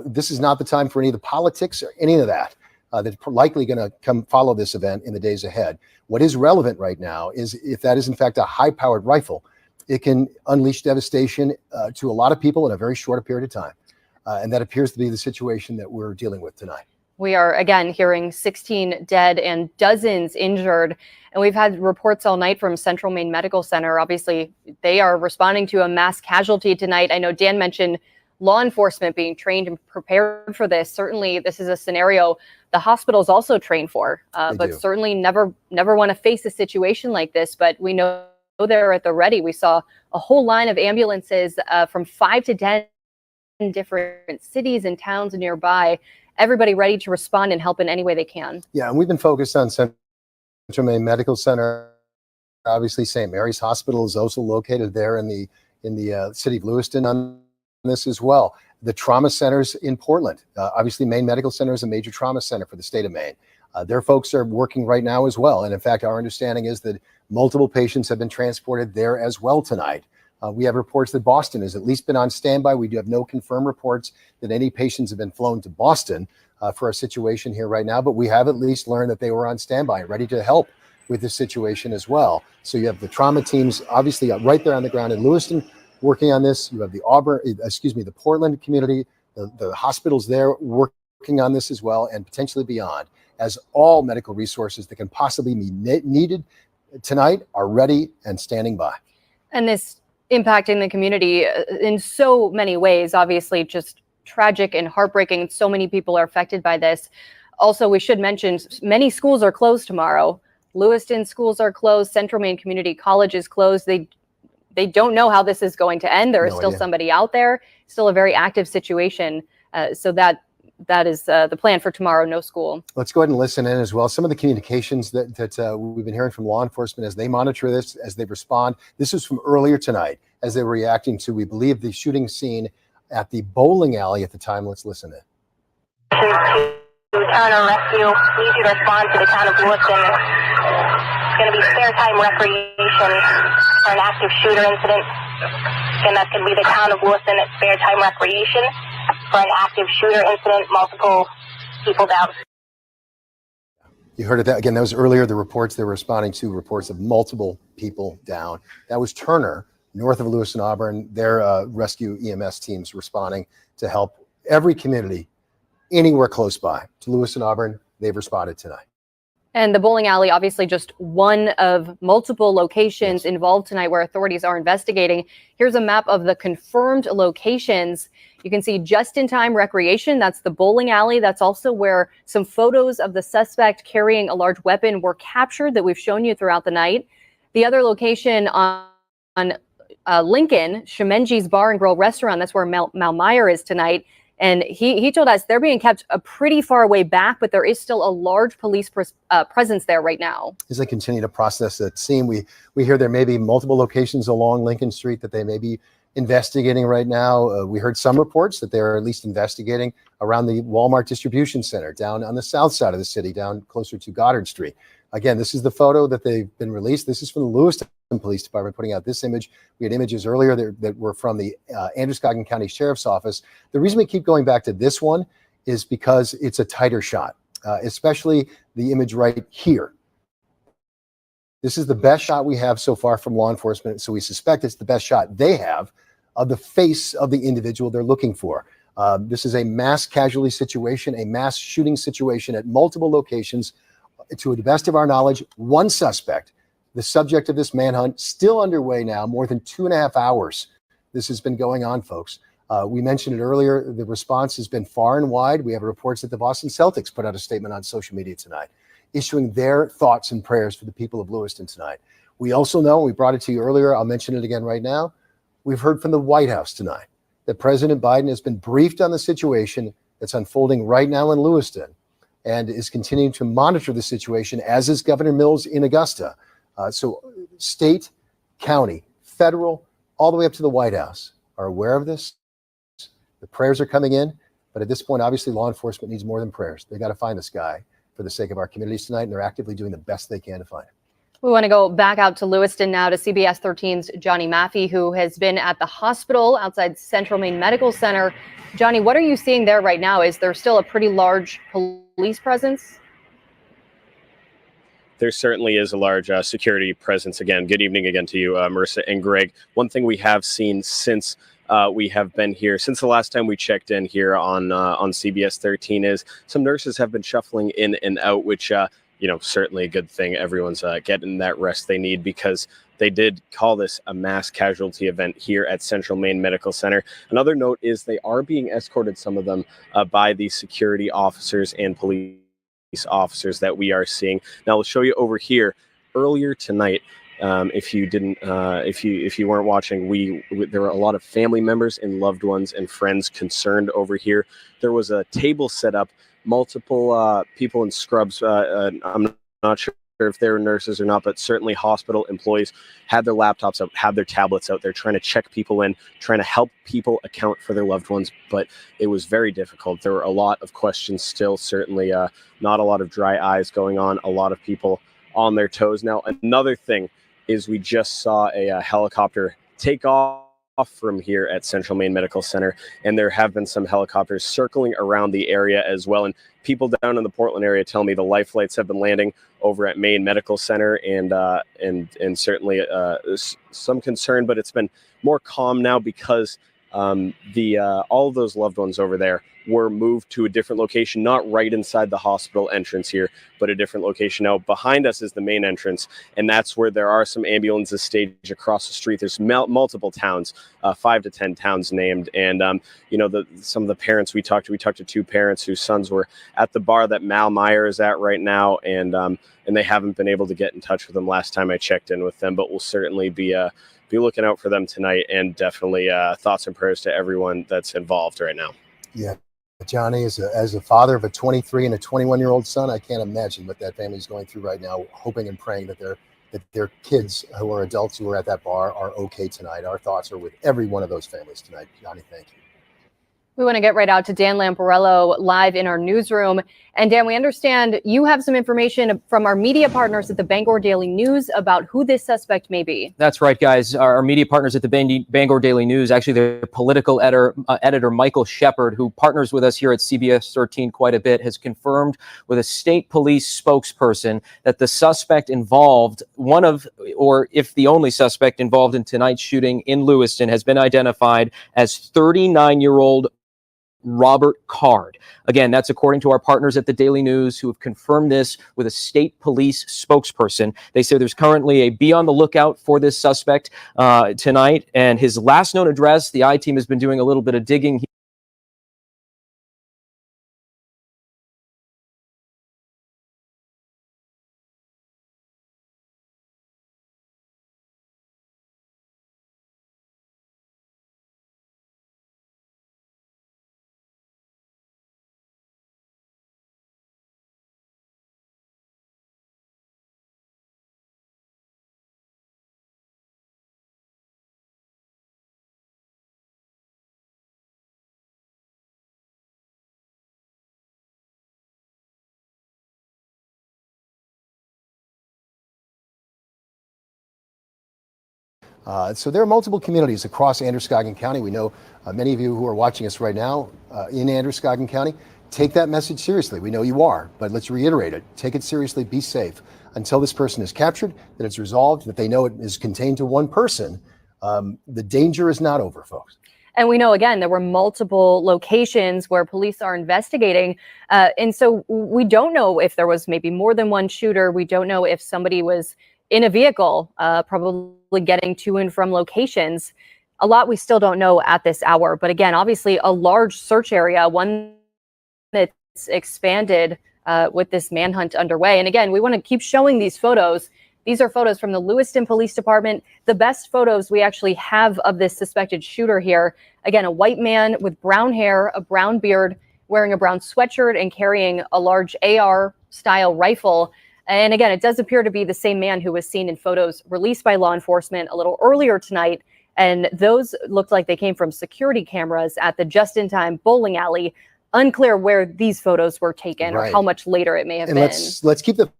this is not the time for any of the politics or any of that. That's likely going to come follow this event in the days ahead. What is relevant right now is if that is in fact a high-powered rifle, it can unleash devastation to a lot of people in a very short period of time. And that appears to be the situation that we're dealing with tonight. We are, again, hearing 16 dead and dozens injured. And we've had reports all night from Central Maine Medical Center. Obviously, they are responding to a mass casualty tonight. I know Dan mentioned law enforcement being trained and prepared for this. Certainly, this is a scenario the hospital is also trained for, but certainly never want to face a situation like this. But we know they're at the ready. We saw a whole line of ambulances from 5 to 10 different cities and towns nearby, everybody ready to respond and help in any way they can. Yeah, and we've been focused on Central Maine Medical Center. Obviously, St. Mary's Hospital is also located there in the city of Lewiston on this as well. The trauma centers in Portland. Obviously, Maine Medical Center is a major trauma center for the state of Maine. Their folks are working right now as well. And in fact, our understanding is that multiple patients have been transported there as well tonight. We have reports that Boston has at least been on standby. We do have no confirmed reports that any patients have been flown to Boston for our situation here right now, but we have at least learned that they were on standby, ready to help with this situation as well. So you have the trauma teams obviously right there on the ground in Lewiston working on this. You have the the Portland community, the hospitals there working on this as well, and potentially beyond, as all medical resources that can possibly be needed tonight are ready and standing by. And this impacting the community in so many ways, obviously just tragic and heartbreaking. So many people are affected by this. Also, we should mention many schools are closed tomorrow. Lewiston schools are closed. Central Maine Community College is closed. They don't know how this is going to end. There is still somebody out there, still a very active situation. So that is the plan for tomorrow, no school. Let's go ahead and listen in as well. Some of the communications that we've been hearing from law enforcement as they monitor this, as they respond. This is from earlier tonight as they were reacting to, we believe, the shooting scene at the bowling alley at the time. Let's listen in. Turner Rescue, need you to respond to the town of Lewiston. It's going to be spare time recreation for an active shooter incident. And that's going to be the town of Lewiston at spare time recreation for an active shooter incident, multiple people down. You heard it that again. That was earlier. The reports they were responding to reports of multiple people down. That was Turner, north of Lewiston, Auburn. Their rescue EMS teams responding to help every community anywhere close by to Lewiston, Auburn. They've responded tonight. And the bowling alley, obviously just one of multiple locations involved tonight where authorities are investigating. Here's a map of the confirmed locations. You can see just-in-time recreation. That's the bowling alley. That's also where some photos of the suspect carrying a large weapon were captured that we've shown you throughout the night. The other location on Lincoln, Shemenji's Bar and Grill Restaurant, that's where Mal Meyer is tonight. And he told us they're being kept a pretty far away back, but there is still a large police presence there right now. As they continue to process that scene, we hear there may be multiple locations along Lincoln Street that they may be investigating right now. We heard some reports that they're at least investigating around the Walmart distribution center down on the south side of the city, down closer to Goddard Street. Again, this is the photo that they've been released. This is from the Lewiston Police Department putting out this image. We had images earlier that were from the Androscoggin County Sheriff's Office. The reason we keep going back to this one is because it's a tighter shot, especially the image right here. This is the best shot we have so far from law enforcement, so we suspect it's the best shot they have of the face of the individual they're looking for. This is a mass casualty situation, a mass shooting situation at multiple locations. To the best of our knowledge, one suspect. The subject of this manhunt still underway now, more than 2.5 hours. This has been going on, folks. We mentioned it earlier. The response has been far and wide. We have reports that the Boston Celtics put out a statement on social media tonight, issuing their thoughts and prayers for the people of Lewiston tonight. We also know, we brought it to you earlier, I'll mention it again right now, we've heard from the White House tonight that President Biden has been briefed on the situation that's unfolding right now in Lewiston and is continuing to monitor the situation, as is Governor Mills in Augusta. So state, county, federal, all the way up to the White House are aware of this. The prayers are coming in, but at this point, obviously, law enforcement needs more than prayers. They got to find this guy for the sake of our communities tonight, and they're actively doing the best they can to find him. We want to go back out to Lewiston now to CBS 13's Johnny Maffey, who has been at the hospital outside Central Maine Medical Center. Johnny, what are you seeing there right now? Is there still a pretty large police presence? There certainly is a large security presence. Again, good evening again to you, Marissa and Greg. One thing we have seen since we have been here, since the last time we checked in here on CBS 13, is some nurses have been shuffling in and out, which, certainly a good thing. Everyone's getting that rest they need, because they did call this a mass casualty event here at Central Maine Medical Center. Another note is they are being escorted, some of them, by the security officers and police officers that we are seeing. Now we'll show you over here earlier tonight. If you didn't, if you weren't watching, there were a lot of family members and loved ones and friends concerned over here. There was a table set up, multiple people in scrubs. I'm not sure if they were nurses or not, but certainly hospital employees had their laptops out, had their tablets out. They're trying to check people in, trying to help people account for their loved ones. But it was very difficult. There were a lot of questions still, certainly not a lot of dry eyes going on, a lot of people on their toes. Now, another thing is we just saw a helicopter take off from here at Central Maine Medical Center, and there have been some helicopters circling around the area as well. And people down in the Portland area tell me the life flights have been landing over at Maine Medical Center, and certainly some concern, but it's been more calm now because all of those loved ones over there were moved to a different location, not right inside the hospital entrance here, but a different location. Now, behind us is the main entrance, and that's where there are some ambulances staged across the street. There's multiple towns, 5 to 10 towns named, and some of the parents we talked to 2 parents whose sons were at the bar that Mal Meyer is at right now, and they haven't been able to get in touch with them last time I checked in with them, but we'll certainly be looking out for them tonight, and definitely thoughts and prayers to everyone that's involved right now. Yeah. Johnny, as a father of a 23 and a 21-year-old son, I can't imagine what that family's going through right now, hoping and praying that their kids who are adults who are at that bar are okay tonight. Our thoughts are with every one of those families tonight. Johnny, thank you. We want to get right out to Dan Lamparello live in our newsroom. And Dan, we understand you have some information from our media partners at the Bangor Daily News about who this suspect may be. That's right, guys. Our media partners at the Bangor Daily News, actually their political editor Michael Shepard, who partners with us here at CBS 13 quite a bit, has confirmed with a state police spokesperson that the suspect involved, if the only suspect involved in tonight's shooting in Lewiston, has been identified as 39-year-old Robert Card. Again, that's according to our partners at the Daily News, who have confirmed this with a state police spokesperson. They say there's currently a be on the lookout for this suspect tonight, and his last known address, the I-team has been doing a little bit of digging. So there are multiple communities across Androscoggin County. We know many of you who are watching us right now in Androscoggin County. Take that message seriously. We know you are, but let's reiterate it. Take it seriously. Be safe. Until this person is captured, that it's resolved, that they know it is contained to one person, the danger is not over, folks. And we know, again, there were multiple locations where police are investigating. And so we don't know if there was maybe more than one shooter. We don't know if somebody was in a vehicle, probably getting to and from locations. A lot we still don't know at this hour. But again, obviously a large search area, one that's expanded with this manhunt underway. And again, we want to keep showing these photos. These are photos from the Lewiston Police Department. The best photos we actually have of this suspected shooter here. Again, a white man with brown hair, a brown beard, wearing a brown sweatshirt and carrying a large AR-style rifle. And again, it does appear to be the same man who was seen in photos released by law enforcement a little earlier tonight. And those looked like they came from security cameras at the just-in-time bowling alley. Unclear where these photos were taken or how much later it may have been. Let's keep the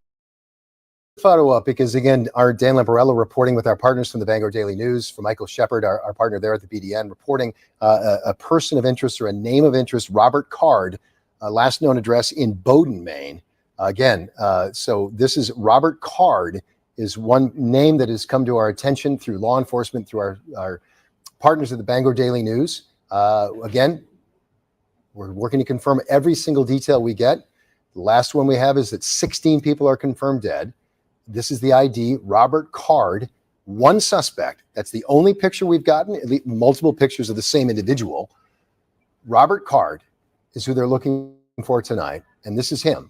photo up because, again, our Dan Lamparello reporting with our partners from the Bangor Daily News, from Michael Shepard, our partner there at the BDN, reporting a person of interest or a name of interest, Robert Card, last known address in Bowden, Maine. Again, so this is Robert Card, is one name that has come to our attention through law enforcement, through our partners at the Bangor Daily News. Again, we're working to confirm every single detail we get. The last one we have is that 16 people are confirmed dead. This is the ID, Robert Card, one suspect. That's the only picture we've gotten, at least multiple pictures of the same individual. Robert Card is who they're looking for tonight, and this is him.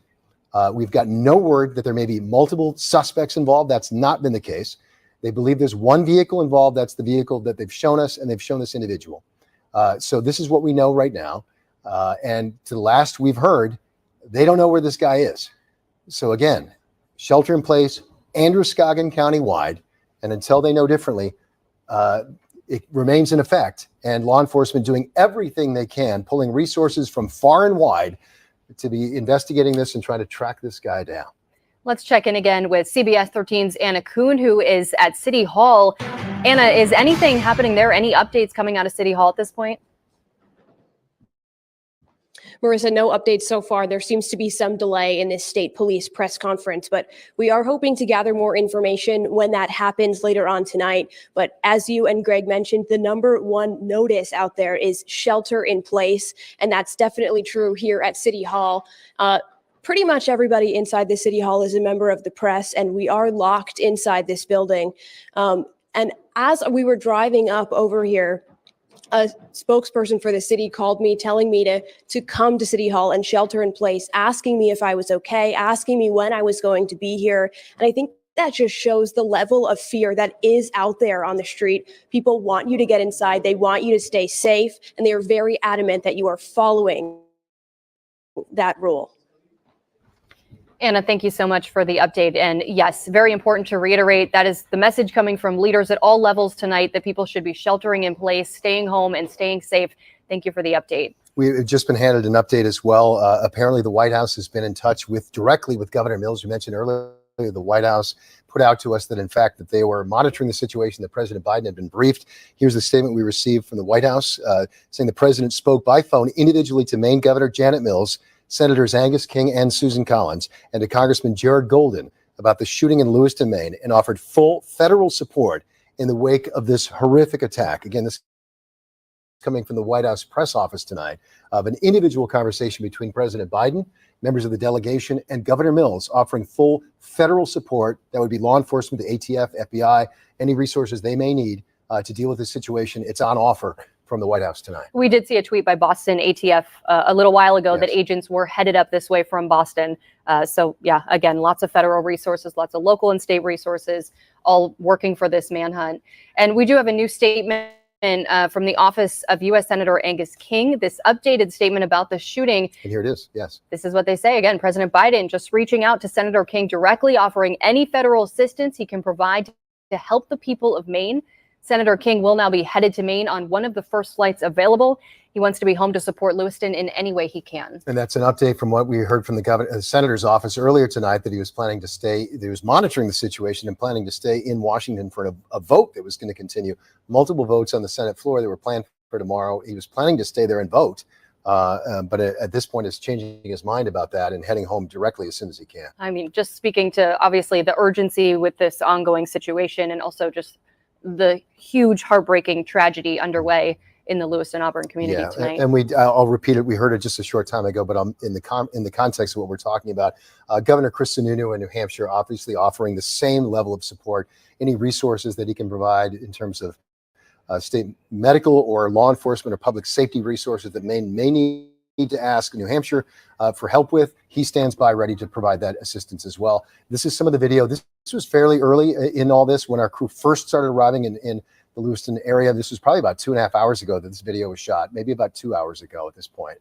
We've got no word that there may be multiple suspects involved. That's not been the case. They believe there's one vehicle involved. That's the vehicle that they've shown us, and they've shown this individual. So this is what we know right now. And to the last we've heard, they don't know where this guy is. So again, shelter in place, Androscoggin County-wide, and until they know differently, it remains in effect. And law enforcement doing everything they can, pulling resources from far and wide to be investigating this and trying to track this guy down. Let's check in again with CBS 13's Anna Kuhn, who is at City Hall. Anna, is anything happening there? Any updates coming out of City Hall at this point? Marissa, no updates so far. There seems to be some delay in this state police press conference, but we are hoping to gather more information when that happens later on tonight. But as you and Greg mentioned, the number one notice out there is shelter in place, and that's definitely true here at City Hall. Pretty much everybody inside the City Hall is a member of the press, and we are locked inside this building. And as we were driving up over here, a spokesperson for the city called me telling me to come to City Hall and shelter in place, asking me if I was okay, asking me when I was going to be here. And I think that just shows the level of fear that is out there on the street. People want you to get inside. They want you to stay safe. And they are very adamant that you are following that rule. Anna, thank you so much for the update. And yes, very important to reiterate, that is the message coming from leaders at all levels tonight, that people should be sheltering in place, staying home and staying safe. Thank you for the update. We've just been handed an update as well. Apparently, the White House has been in touch directly with Governor Mills. You mentioned earlier, the White House put out to us that, in fact, that they were monitoring the situation, that President Biden had been briefed. Here's the statement we received from the White House, saying the president spoke by phone individually to Maine Governor Janet Mills, Senators Angus King and Susan Collins, and to Congressman Jared Golden about the shooting in Lewiston, Maine, and offered full federal support in the wake of this horrific attack. Again, this coming from the White House press office tonight, of an individual conversation between President Biden, members of the delegation, and Governor Mills, offering full federal support. That would be law enforcement, the ATF, FBI, any resources they may need to deal with this situation. It's on offer from the White House tonight. We did see a tweet by Boston ATF a little while ago that agents were headed up this way from Boston. So yeah, again, lots of federal resources, lots of local and state resources, all working for this manhunt. And we do have a new statement from the office of U.S. Senator Angus King, this updated statement about the shooting. And here it is. Yes. This is what they say. Again, President Biden just reaching out to Senator King directly, offering any federal assistance he can provide to help the people of Maine. Senator King will now be headed to Maine on one of the first flights available. He wants to be home to support Lewiston in any way he can. And that's an update from what we heard from the senator's office earlier tonight, that he was planning to stay, that he was monitoring the situation and planning to stay in Washington for a vote that was going to continue. Multiple votes on the Senate floor that were planned for tomorrow. He was planning to stay there and vote. But at this point is changing his mind about that and heading home directly as soon as he can. I mean, just speaking to obviously the urgency with this ongoing situation, and also just the huge heartbreaking tragedy underway in the Lewiston Auburn community tonight. And I'll repeat it. We heard it just a short time ago, but in the context of what we're talking about, Governor Chris Sununu in New Hampshire obviously offering the same level of support, any resources that he can provide in terms of state medical or law enforcement or public safety resources that Maine may need to ask New Hampshire for help with. He stands by ready to provide that assistance as well. This is some of the video. This was fairly early in all this when our crew first started arriving in the Lewiston area. This was probably about 2.5 hours ago that this video was shot, maybe about 2 hours ago at this point.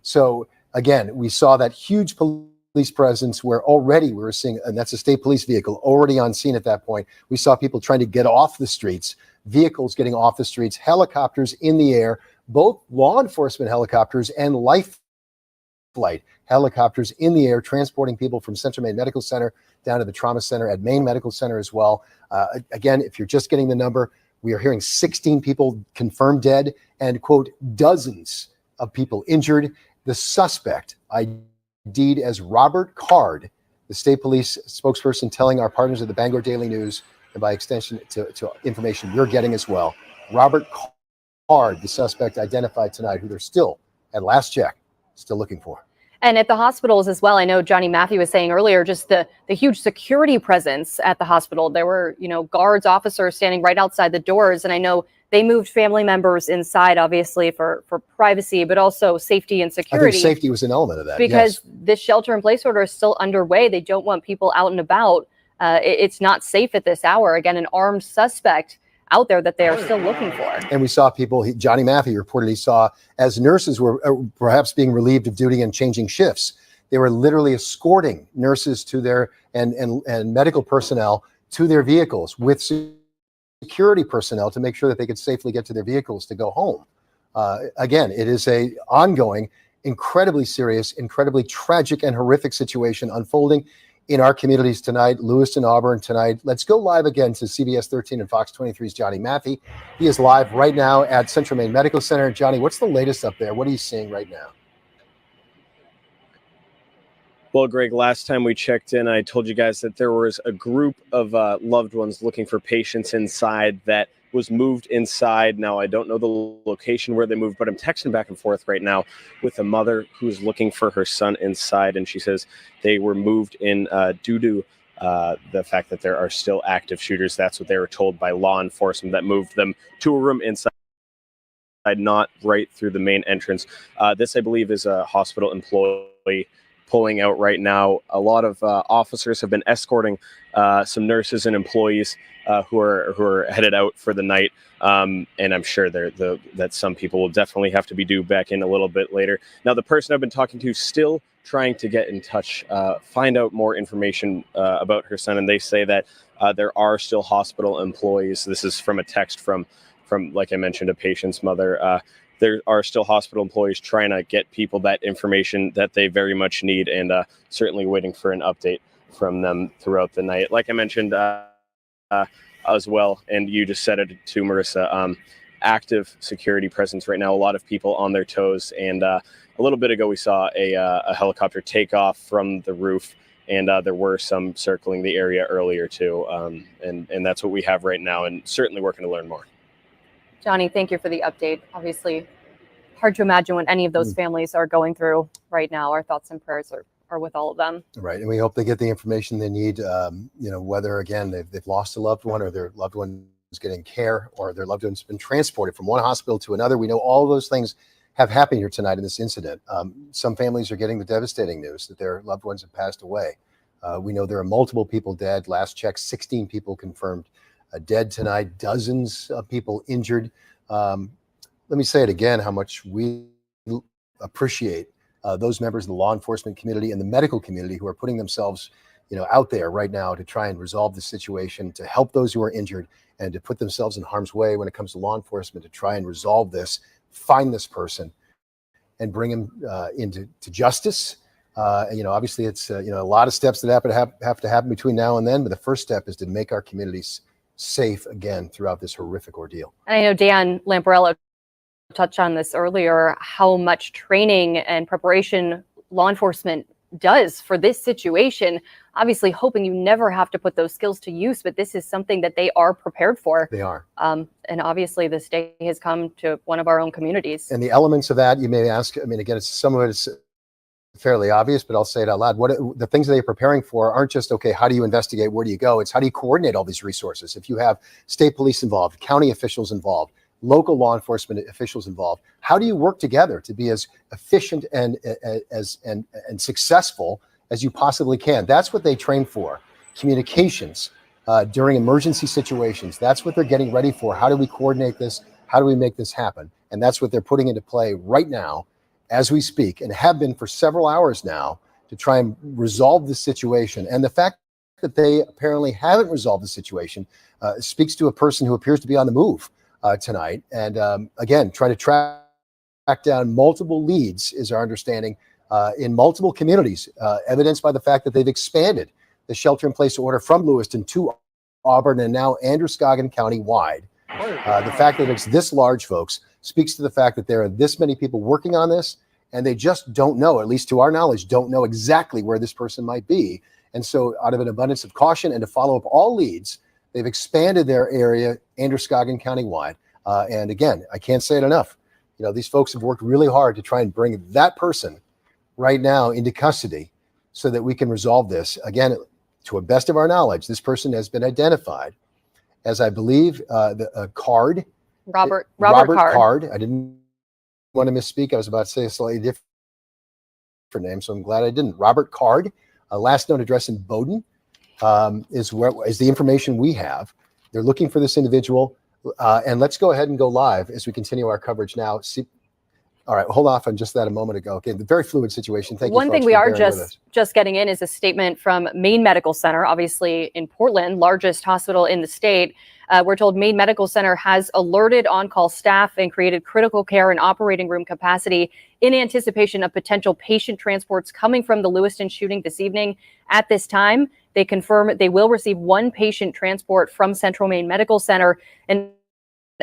So again, we saw that huge police presence where already we were seeing, and that's a state police vehicle already on scene at that point. We saw people trying to get off the streets, vehicles getting off the streets, helicopters in the air, both law enforcement helicopters and life flight helicopters in the air, transporting people from Central Maine Medical Center down to the trauma center at Maine Medical Center as well. Again, if you're just getting the number, we are hearing 16 people confirmed dead and, quote, dozens of people injured. The suspect, ID'd as Robert Card, the state police spokesperson telling our partners at the Bangor Daily News, and by extension to information you're getting as well, Robert Card, the suspect identified tonight, who they're still, at last check, still looking for. And at the hospitals as well, I know Johnny Matthew was saying earlier, just the huge security presence at the hospital. There were, guards, officers standing right outside the doors. And I know they moved family members inside, obviously, for privacy, but also safety and security. I think safety was an element of that. Because this shelter in place order is still underway. They don't want people out and about. It's not safe at this hour. Again, an armed suspect out there that they are still looking for. And we saw people, Johnny Matthew reported he saw, as nurses were perhaps being relieved of duty and changing shifts, they were literally escorting nurses to their, and medical personnel to their vehicles with security personnel to make sure that they could safely get to their vehicles to go home. Again, it is a ongoing, incredibly serious, incredibly tragic and horrific situation unfolding in our communities tonight, Lewiston, Auburn tonight. Let's go live again to CBS 13 and Fox 23's Johnny Matthew. He is live right now at Central Maine Medical Center. Johnny, what's the latest up there? What are you seeing right now? Well, Greg, last time we checked in, I told you guys that there was a group of loved ones looking for patients inside that was moved inside. Now, I don't know the location where they moved, but I'm texting back and forth right now with a mother who's looking for her son inside. And she says they were moved in due to the fact that there are still active shooters. That's what they were told by law enforcement that moved them to a room inside, not right through the main entrance. This, I believe, is a hospital employee pulling out right now. A lot of officers have been escorting some nurses and employees who are headed out for the night, and I'm sure that some people will definitely have to be due back in a little bit later. Now, the person I've been talking to still trying to get in touch, find out more information about her son, and they say that there are still hospital employees. This is from a text from from, like I mentioned, a patient's mother. There are still hospital employees trying to get people that information that they very much need, and certainly waiting for an update from them throughout the night. Like I mentioned as well, and you just said it too, Marissa, active security presence right now, a lot of people on their toes. And a little bit ago, we saw a helicopter take off from the roof, and there were some circling the area earlier too. And that's what we have right now, and certainly working to learn more. Johnny, thank you for the update. Obviously, hard to imagine what any of those families are going through right now. Our thoughts and prayers are with all of them. Right. And we hope they get the information they need, whether, again, they've lost a loved one, or their loved one is getting care, or their loved one's been transported from one hospital to another. We know all those things have happened here tonight in this incident. Some families are getting the devastating news that their loved ones have passed away. We know there are multiple people dead. Last check, 16 people confirmed dead tonight, dozens of people injured. Let me say it again, how much we appreciate those members of the law enforcement community and the medical community who are putting themselves, out there right now to try and resolve the situation, to help those who are injured, and to put themselves in harm's way when it comes to law enforcement to try and resolve this, find this person, and bring him into justice. Obviously, it's a lot of steps that have to happen between now and then, but the first step is to make our communities safe again throughout this horrific ordeal. And I know Dan Lamparello touched on this earlier, how much training and preparation law enforcement does for this situation. Obviously, hoping you never have to put those skills to use, but this is something that they are prepared for. They are. And obviously, this day has come to one of our own communities. And the elements of that, you may ask, again, some of it is fairly obvious, but I'll say it out loud. The things that they're preparing for aren't just, okay, how do you investigate? Where do you go? It's how do you coordinate all these resources? If you have state police involved, county officials involved, local law enforcement officials involved, how do you work together to be as efficient and successful as you possibly can? That's what they train for. Communications during emergency situations. That's what they're getting ready for. How do we coordinate this? How do we make this happen? And that's what they're putting into play right now as we speak, and have been for several hours now, to try and resolve this situation. And the fact that they apparently haven't resolved the situation speaks to a person who appears to be on the move tonight. And again, trying to track down multiple leads is our understanding in multiple communities, evidenced by the fact that they've expanded the shelter-in-place order from Lewiston to Auburn and now Androscoggin County wide. The fact that it's this large, folks, speaks to the fact that there are this many people working on this, and they just don't know, at least to our knowledge, don't know exactly where this person might be. And so out of an abundance of caution and to follow up all leads, they've expanded their area, Androscoggin County wide. And again, I can't say it enough. These folks have worked really hard to try and bring that person right now into custody so that we can resolve this. Again, to a best of our knowledge, this person has been identified as, I believe, Card. Robert Card. I didn't want to misspeak. I was about to say a slightly different name, so I'm glad I didn't. Robert Card, last known address in Bowdoin, is the information we have. They're looking for this individual, and let's go ahead and go live as we continue our coverage now. All right, hold off on just that a moment ago. Okay, the very fluid situation. Thank you. One thing we are just getting in is a statement from Maine Medical Center, obviously in Portland, largest hospital in the state. We're told Maine Medical Center has alerted on-call staff and created critical care and operating room capacity in anticipation of potential patient transports coming from the Lewiston shooting this evening. At this time, they confirm they will receive one patient transport from Central Maine Medical Center, and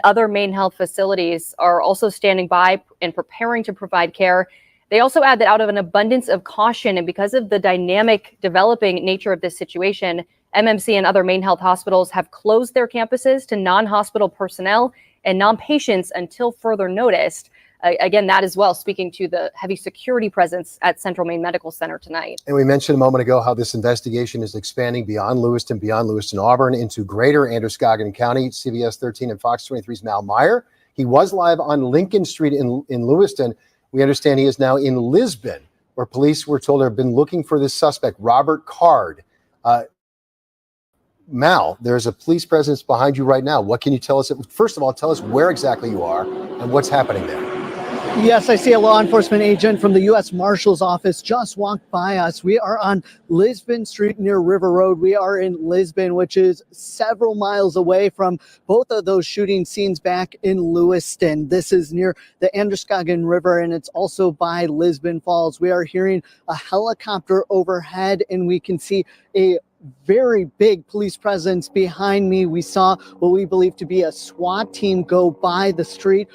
other Maine Health facilities are also standing by and preparing to provide care. They also add that out of an abundance of caution and because of the dynamic developing nature of this situation, MMC and other Maine Health hospitals have closed their campuses to non-hospital personnel and non-patients until further notice. Again, that as well, speaking to the heavy security presence at Central Maine Medical Center tonight. And we mentioned a moment ago how this investigation is expanding beyond Lewiston, Auburn, into greater Androscoggin County. CBS 13 and Fox 23's Mal Meyer. He was live on Lincoln Street in Lewiston. We understand he is now in Lisbon, where police were told have been looking for this suspect, Robert Card. Mal, there's a police presence behind you right now. What can you tell us? First of all, tell us where exactly you are and what's happening there. Yes, I see a law enforcement agent from the U.S. Marshal's office just walked by us. We are on Lisbon Street near River Road. We are in Lisbon, which is several miles away from both of those shooting scenes back in Lewiston. This is near the Androscoggin River, and it's also by Lisbon Falls. We are hearing a helicopter overhead, and we can see a very big police presence behind me. We saw what we believe to be a SWAT team go by the street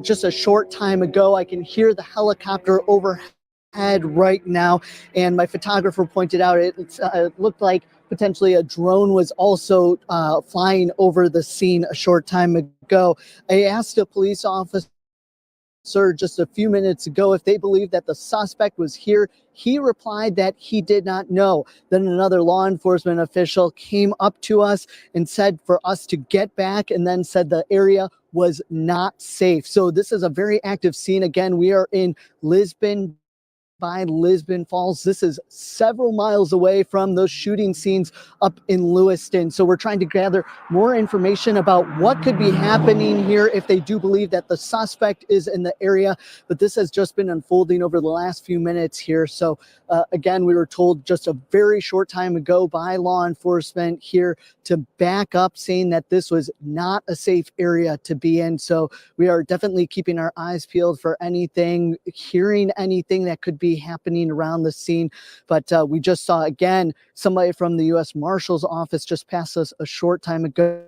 just a short time ago. I can hear the helicopter overhead right now, and my photographer pointed out it looked like potentially a drone was also flying over the scene a short time ago. I asked a police officer just a few minutes ago if they believed that the suspect was here. He replied that he did not know. Then another law enforcement official came up to us and said for us to get back, and then said the area was not safe. So this is a very active scene. Again, we are in Lisbon by Lisbon Falls. This is several miles away from those shooting scenes up in Lewiston. So we're trying to gather more information about what could be happening here if they do believe that the suspect is in the area. But this has just been unfolding over the last few minutes here. So again, we were told just a very short time ago by law enforcement here to back up, saying that this was not a safe area to be in. So we are definitely keeping our eyes peeled for anything, hearing anything that could be happening around the scene. But we just saw, again, somebody from the U.S. Marshal's office just passed us a short time ago.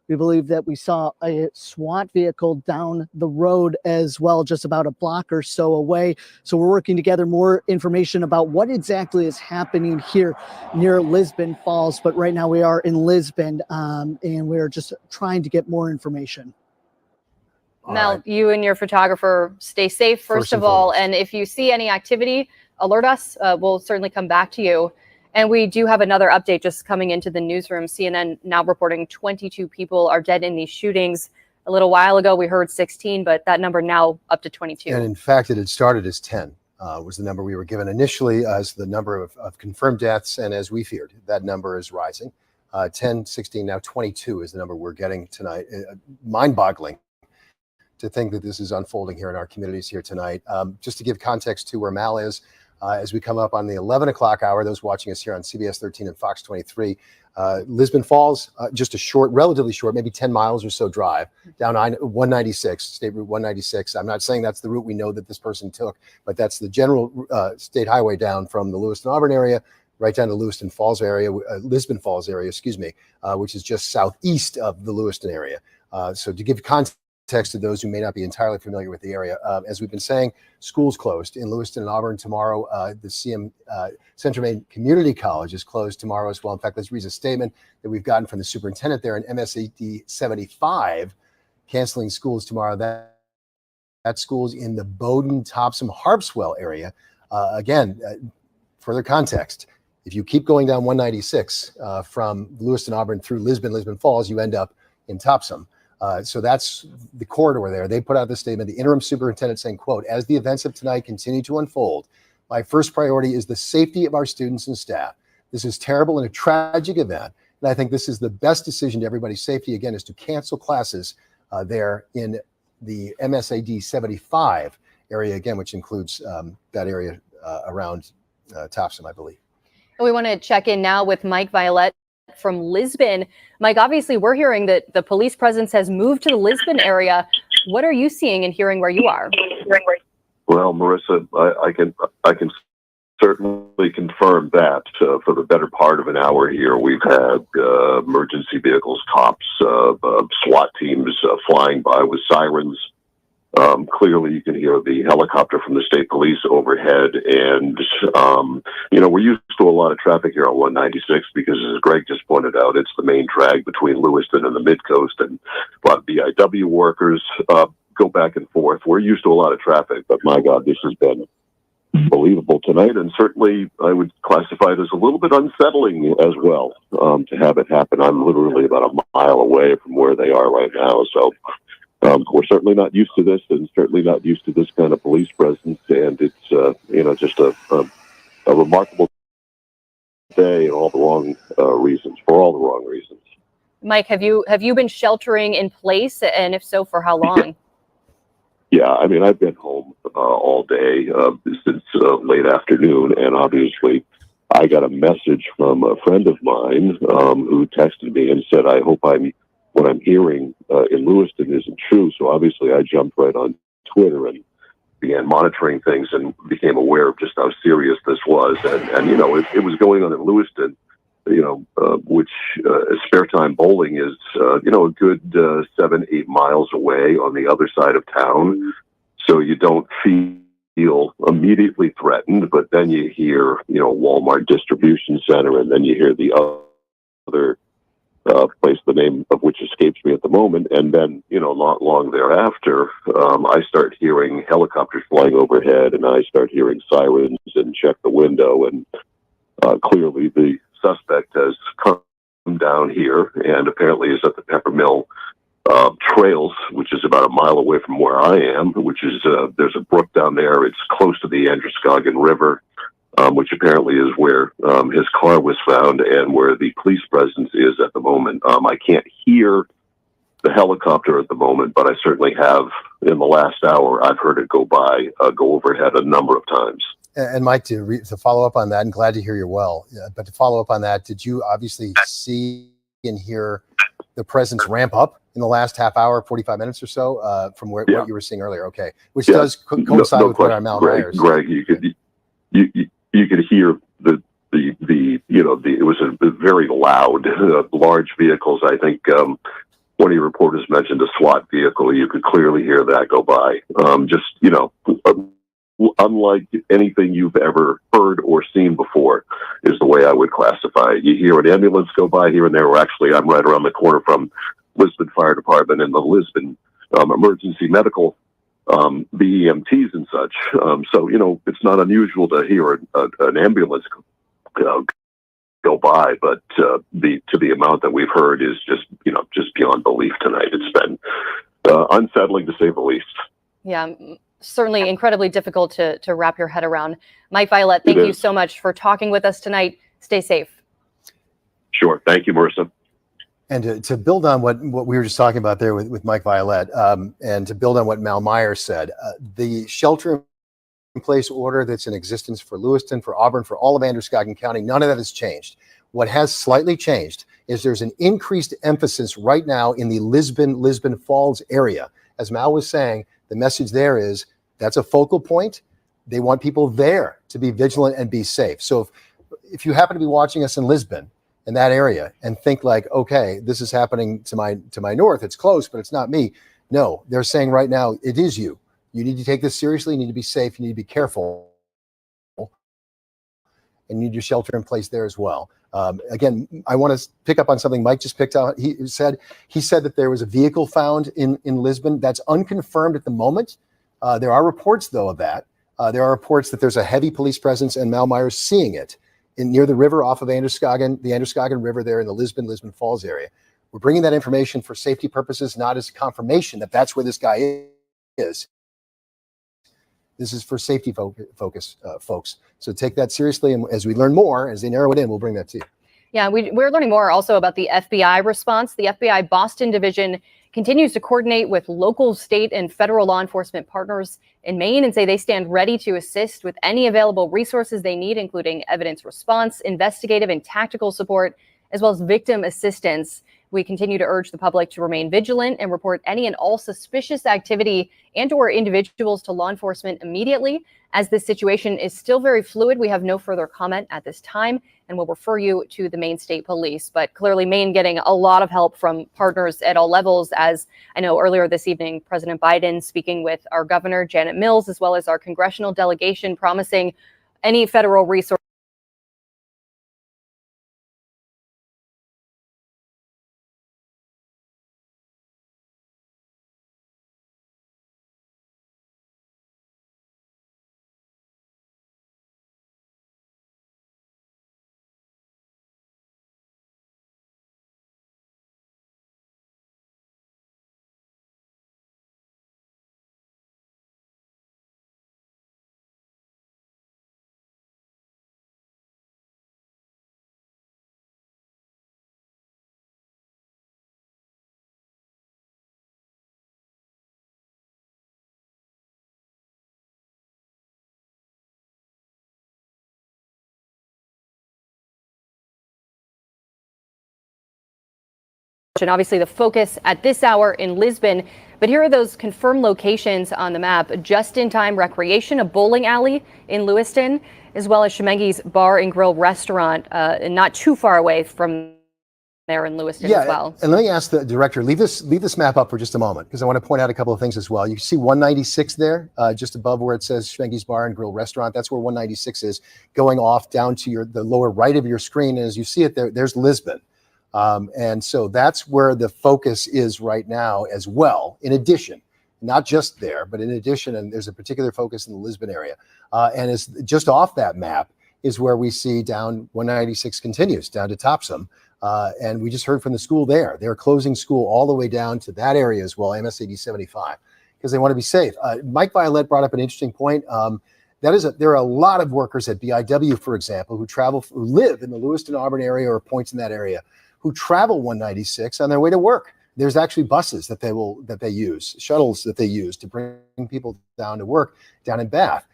We believe that we saw a SWAT vehicle down the road as well, just about a block or so away. So we're working to gather more information about what exactly is happening here near Lisbon Falls. But right now we are in Lisbon, and we're just trying to get more information. Mel, you and your photographer stay safe, first of all. And if you see any activity, alert us. We'll certainly come back to you. And we do have another update just coming into the newsroom. CNN now reporting 22 people are dead in these shootings. A little while ago, we heard 16, but that number now up to 22. And in fact, it had started as 10. Was the number we were given initially as the number of confirmed deaths. And as we feared, that number is rising. 10, 16, now 22 is the number we're getting tonight. Mind-boggling to think that this is unfolding here in our communities here tonight. Just to give context to where Mal is, as we come up on the 11 o'clock hour, those watching us here on CBS 13 and Fox 23, Lisbon Falls, just a short, relatively short, maybe 10 miles or so drive down 196, State Route 196. I'm not saying that's the route we know that this person took, but that's the general state highway down from the Lewiston-Auburn area right down to Lisbon Falls area, which is just southeast of the Lewiston area. So to give context to those who may not be entirely familiar with the area, as we've been saying, schools closed in Lewiston and Auburn tomorrow. The Central Maine Community College is closed tomorrow as well. In fact, let's read a statement that we've gotten from the superintendent there in MSAD 75, canceling schools tomorrow. That school's in the Bowdoin, Topsom, Harpswell area. Again, further context, if you keep going down 196 from Lewiston, Auburn through Lisbon Falls, you end up in Topsom. So that's the corridor there. They put out this statement, the interim superintendent saying, quote, as the events of tonight continue to unfold, my first priority is the safety of our students and staff. This is terrible and a tragic event. And I think this is the best decision to everybody's safety, again, is to cancel classes there in the MSAD 75 area, again, which includes that area around Topsom, I believe. And we want to check in now with Mike Violette from Lisbon. Mike, obviously we're hearing that the police presence has moved to the Lisbon area. What are you seeing and hearing where you are? Well, Marissa, I can certainly confirm that for the better part of an hour here, we've had emergency vehicles, cops, SWAT teams flying by with sirens. Clearly, you can hear the helicopter from the state police overhead. And, we're used to a lot of traffic here on 196 because, as Greg just pointed out, it's the main drag between Lewiston and the Mid-Coast. And a lot of BIW workers go back and forth. We're used to a lot of traffic, but my God, this has been unbelievable tonight. And certainly, I would classify it as a little bit unsettling as well to have it happen. I'm literally about a mile away from where they are right now. So, we're certainly not used to this, and certainly not used to this kind of police presence. And it's, just a remarkable day and all the wrong reasons, for all the wrong reasons. Mike, have you been sheltering in place, and if so, for how long? Yeah, I mean, I've been home all day since late afternoon, and obviously I got a message from a friend of mine who texted me and said, I hope what I'm hearing in Lewiston isn't true. So obviously I jumped right on Twitter and began monitoring things and became aware of just how serious this was. And you know, it was going on in Lewiston, you know, which spare time bowling is, you know, a good 7-8 miles away on the other side of town. So you don't feel immediately threatened, but then you hear, you know, Walmart distribution center, and then you hear the other place, the name of which escapes me at the moment. And then, you know, not long thereafter, I start hearing helicopters flying overhead, and I start hearing sirens and check the window. And clearly the suspect has come down here and apparently is at the Peppermill Trails, which is about a mile away from where I am, which is, there's a brook down there. It's close to the Androscoggin River. Which apparently is where his car was found and where the police presence is at the moment. I can't hear the helicopter at the moment, but I certainly have in the last hour. I've heard it go overhead a number of times. And Mike, to follow up on that, and glad to hear you're well. But to follow up on that, did you obviously see and hear the presence ramp up in the last half hour, 45 minutes or so from what you were seeing earlier? Okay, which does coincide with what our Mal Myers. Greg, you could hear the you know, it was a very loud, large vehicles. I think one of your reporters mentioned a SWAT vehicle. You could clearly hear that go by. Just, you know, unlike anything you've ever heard or seen before is the way I would classify it. You hear an ambulance go by here and there. Or actually, I'm right around the corner from Lisbon Fire Department and the Lisbon Emergency Medical the EMTs and such. So, you know, it's not unusual to hear an ambulance go by, but to the amount that we've heard is just, you know, just beyond belief tonight. It's been unsettling to say the least. Yeah, certainly incredibly difficult to wrap your head around. Mike Violet, thank you so much for talking with us tonight. Stay safe. Sure. Thank you, Marissa. And to build on what we were just talking about there with Mike Violet, and to build on what Mal Myers said, the shelter-in-place order that's in existence for Lewiston, for Auburn, for all of Androscoggin County, none of that has changed. What has slightly changed is there's an increased emphasis right now in the Lisbon Falls area. As Mal was saying, the message there is that's a focal point. They want people there to be vigilant and be safe. So if you happen to be watching us in Lisbon, in that area, and think like, okay, this is happening to my north. It's close, but it's not me. No, they're saying right now, it is you. You need to take this seriously. You need to be safe. You need to be careful. And you need your shelter in place there as well. Again, I want to pick up on something Mike just picked out. He said that there was a vehicle found in Lisbon. That's unconfirmed at the moment. There are reports, though, of that. There are reports that there's a heavy police presence and Mal Myers seeing it near the river off of Androscoggin, the Androscoggin River there in the Lisbon Falls area. We're bringing that information for safety purposes, not as confirmation that that's where this guy is. This is for safety focus, folks. So take that seriously. And as we learn more, as they narrow it in, we'll bring that to you. Yeah, we're learning more also about the FBI response. The FBI Boston Division continues to coordinate with local, state, and federal law enforcement partners in Maine and say they stand ready to assist with any available resources they need, including evidence response, investigative and tactical support, as well as victim assistance. We continue to urge the public to remain vigilant and report any and all suspicious activity and/or individuals to law enforcement immediately. As this situation is still very fluid, we have no further comment at this time, and we'll refer you to the Maine State Police. But clearly, Maine getting a lot of help from partners at all levels. As I know earlier this evening, President Biden speaking with our governor, Janet Mills, as well as our congressional delegation, promising any federal resources And obviously the focus at this hour in Lisbon. But here are those confirmed locations on the map. Just-in-time recreation, a bowling alley in Lewiston, as well as Shemengi's Bar and Grill restaurant, and not too far away from there in Lewiston as well. And let me ask the director, leave this map up for just a moment, because I want to point out a couple of things as well. You see 196 there, just above where it says Shemengi's Bar and Grill restaurant. That's where 196 is, going off down to the lower right of your screen. And as you see it there's Lisbon. And so that's where the focus is right now as well, in addition, not just there, but in addition, and there's a particular focus in the Lisbon area. And it's just off that map is where we see down 196 continues down to Topsom. And we just heard from the school there. They're closing school all the way down to that area as well, MS80 75, because they want to be safe. Mike Violet brought up an interesting point. There are a lot of workers at BIW, for example, who live in the Lewiston, Auburn area or points in that area, who travel 196 on their way to work. There's actually buses that they use, shuttles that they use to bring people down to work down in Bath.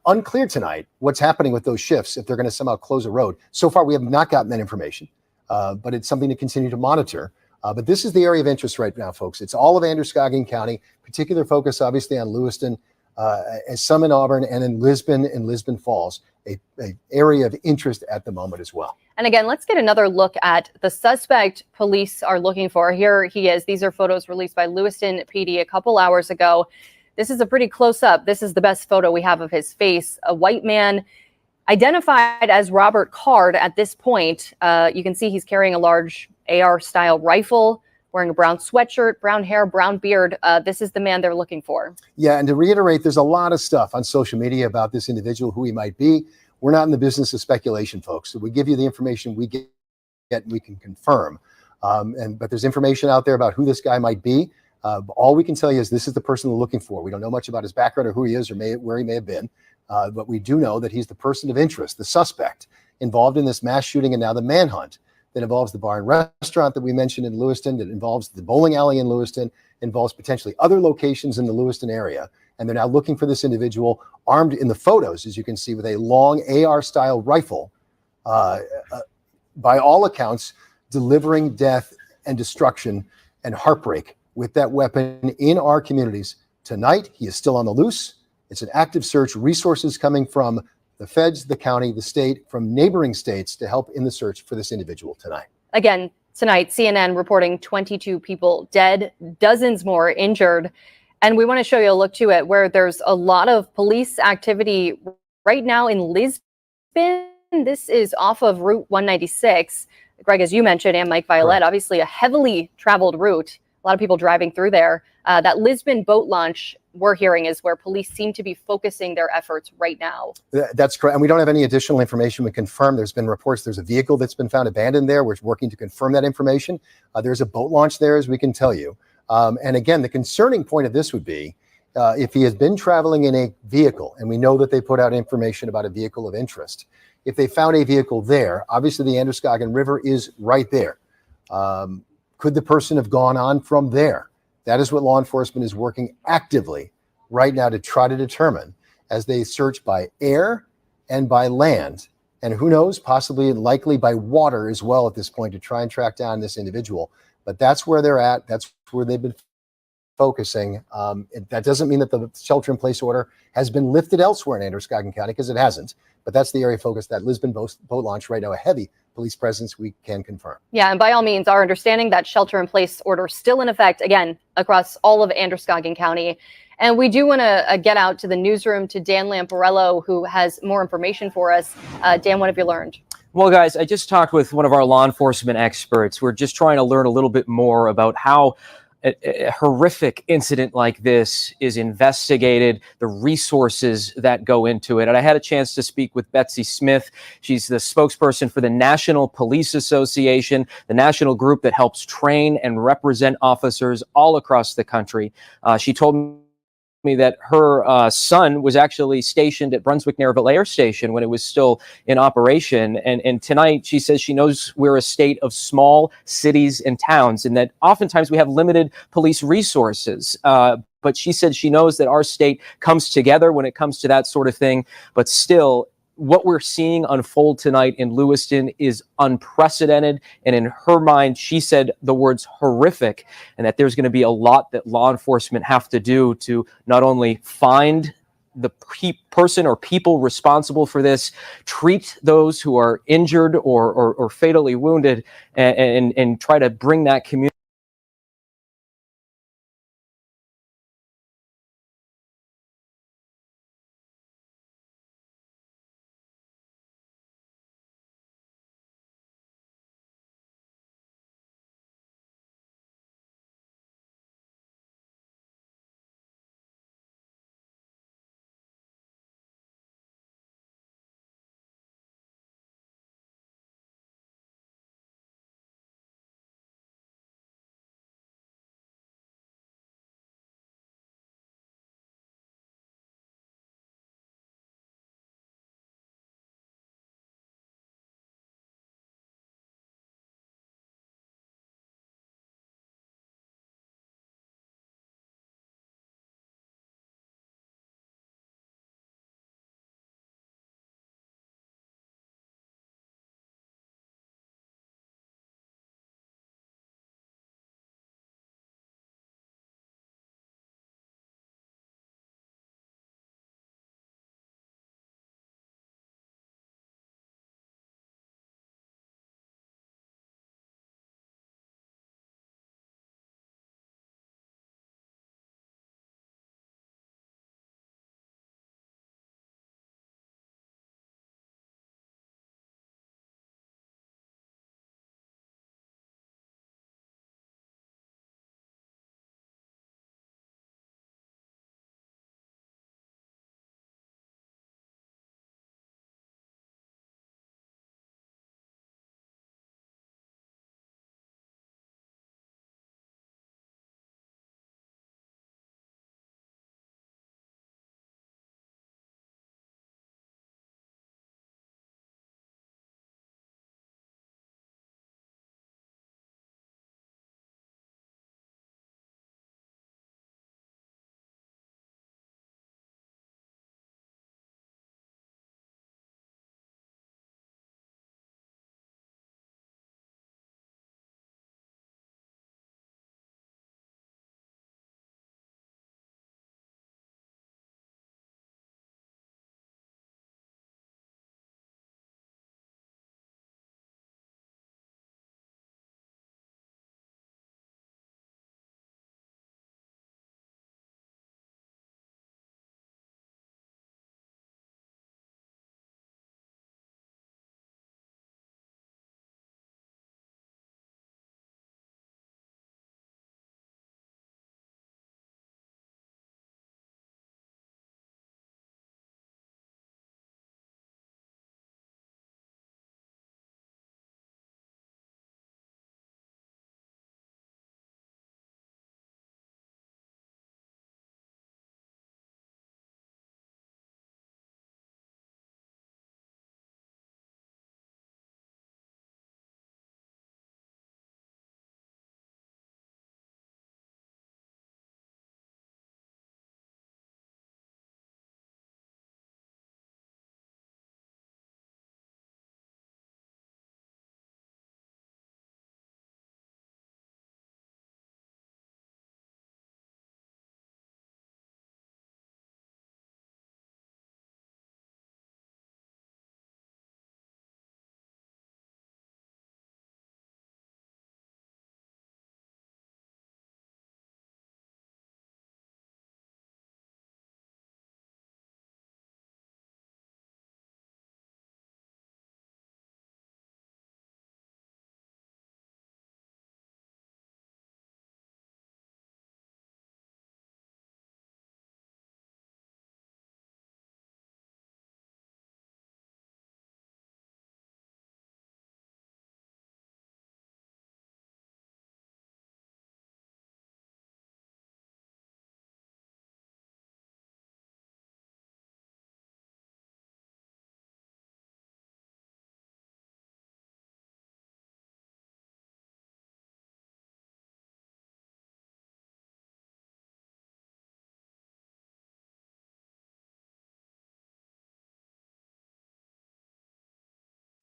Unclear tonight what's happening with those shifts, if they're going to somehow close a road. So far, we have not gotten that information, but it's something to continue to monitor. But this is the area of interest right now, folks. It's all of Androscoggin County, particular focus obviously on Lewiston, and some in Auburn, and in Lisbon and Lisbon Falls, a area of interest at the moment as well. And again, let's get another look at the suspect police are looking for. Here he is. These are photos released by Lewiston PD a couple hours ago. This is a pretty close up. This is the best photo we have of his face. A white man identified as Robert Card at this point. You can see he's carrying a large AR-style rifle, wearing a brown sweatshirt, brown hair, brown beard. This is the man they're looking for. Yeah, and to reiterate, there's a lot of stuff on social media about this individual, who he might be. We're not in the business of speculation, folks. So we give you the information we get and we can confirm. But there's information out there about who this guy might be. All we can tell you is this is the person we're looking for. We don't know much about his background or who he is or where he may have been. But we do know that he's the person of interest, the suspect involved in this mass shooting and now the manhunt that involves the bar and restaurant that we mentioned in Lewiston, that involves the bowling alley in Lewiston, involves potentially other locations in the Lewiston area. And they're now looking for this individual armed in the photos, as you can see, with a long AR-style rifle, by all accounts, delivering death and destruction and heartbreak with that weapon in our communities. Tonight, he is still on the loose. It's an active search, resources coming from the feds, the county, the state, from neighboring states to help in the search for this individual tonight. Again, tonight, CNN reporting 22 people dead, dozens more injured. And we want to show you a look to it where there's a lot of police activity right now in Lisbon. This is off of Route 196. Greg, as you mentioned, and Mike Violet, obviously a heavily traveled route. A lot of people driving through there. That Lisbon boat launch we're hearing is where police seem to be focusing their efforts right now. That's correct. And we don't have any additional information we confirm. There's been reports there's a vehicle that's been found abandoned there. We're working to confirm that information. There's a boat launch there, as we can tell you. And again, the concerning point of this would be if he has been traveling in a vehicle, and we know that they put out information about a vehicle of interest. If they found a vehicle there, obviously the Androscoggin River is right there. Could the person have gone on from there? That is what law enforcement is working actively right now to try to determine as they search by air and by land. And who knows, possibly and likely by water as well at this point to try and track down this individual. But that's where they're at. That's where they've been focusing. That doesn't mean that the shelter-in-place order has been lifted elsewhere in Androscoggin County, because it hasn't. But that's the area of focus, that Lisbon boat launch right now, a heavy police presence, we can confirm. Yeah, and by all means, our understanding that shelter-in-place order still in effect, again, across all of Androscoggin County. And we do want to get out to the newsroom to Dan Lamparello, who has more information for us. Dan, what have you learned? Well, guys, I just talked with one of our law enforcement experts. We're just trying to learn a little bit more about how a horrific incident like this is investigated, the resources that go into it. And I had a chance to speak with Betsy Smith. She's the spokesperson for the National Police Association, the national group that helps train and represent officers all across the country. She told me that her son was actually stationed at Brunswick-Nairville Air Station when it was still in operation. And tonight she says she knows we're a state of small cities and towns, and that oftentimes we have limited police resources. But she said she knows that our state comes together when it comes to that sort of thing. But still, what we're seeing unfold tonight in Lewiston is unprecedented. And in her mind, she said the words horrific, and that there's going to be a lot that law enforcement have to do to not only find the person or people responsible for this, treat those who are injured or fatally wounded, and try to bring that community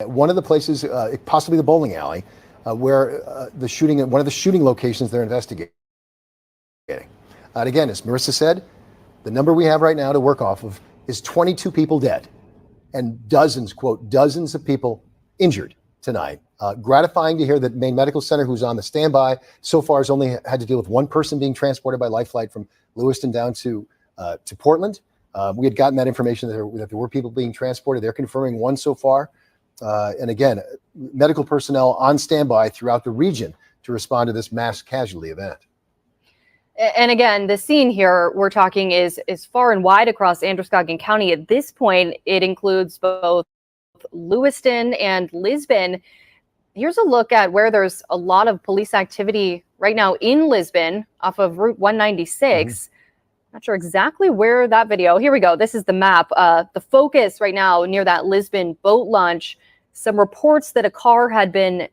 one of the places, possibly the bowling alley, where the shooting at one of the shooting locations they're investigating. And again, as Marissa said, the number we have right now to work off of is 22 people dead and dozens, quote, dozens of people injured tonight. Gratifying to hear that Maine Medical Center, who's on the standby, so far has only had to deal with one person being transported by life flight from Lewiston down to Portland. We had gotten that information that there were people being transported. They're confirming one so far. And again, medical personnel on standby throughout the region to respond to this mass casualty event. And again, the scene here we're talking is far and wide across Androscoggin County. At this point, it includes both Lewiston and Lisbon. Here's a look at where there's a lot of police activity right now in Lisbon off of Route 196. Not sure exactly where that video. Here we go. This is the map. The focus right now near that Lisbon boat launch. Some reports that a car had been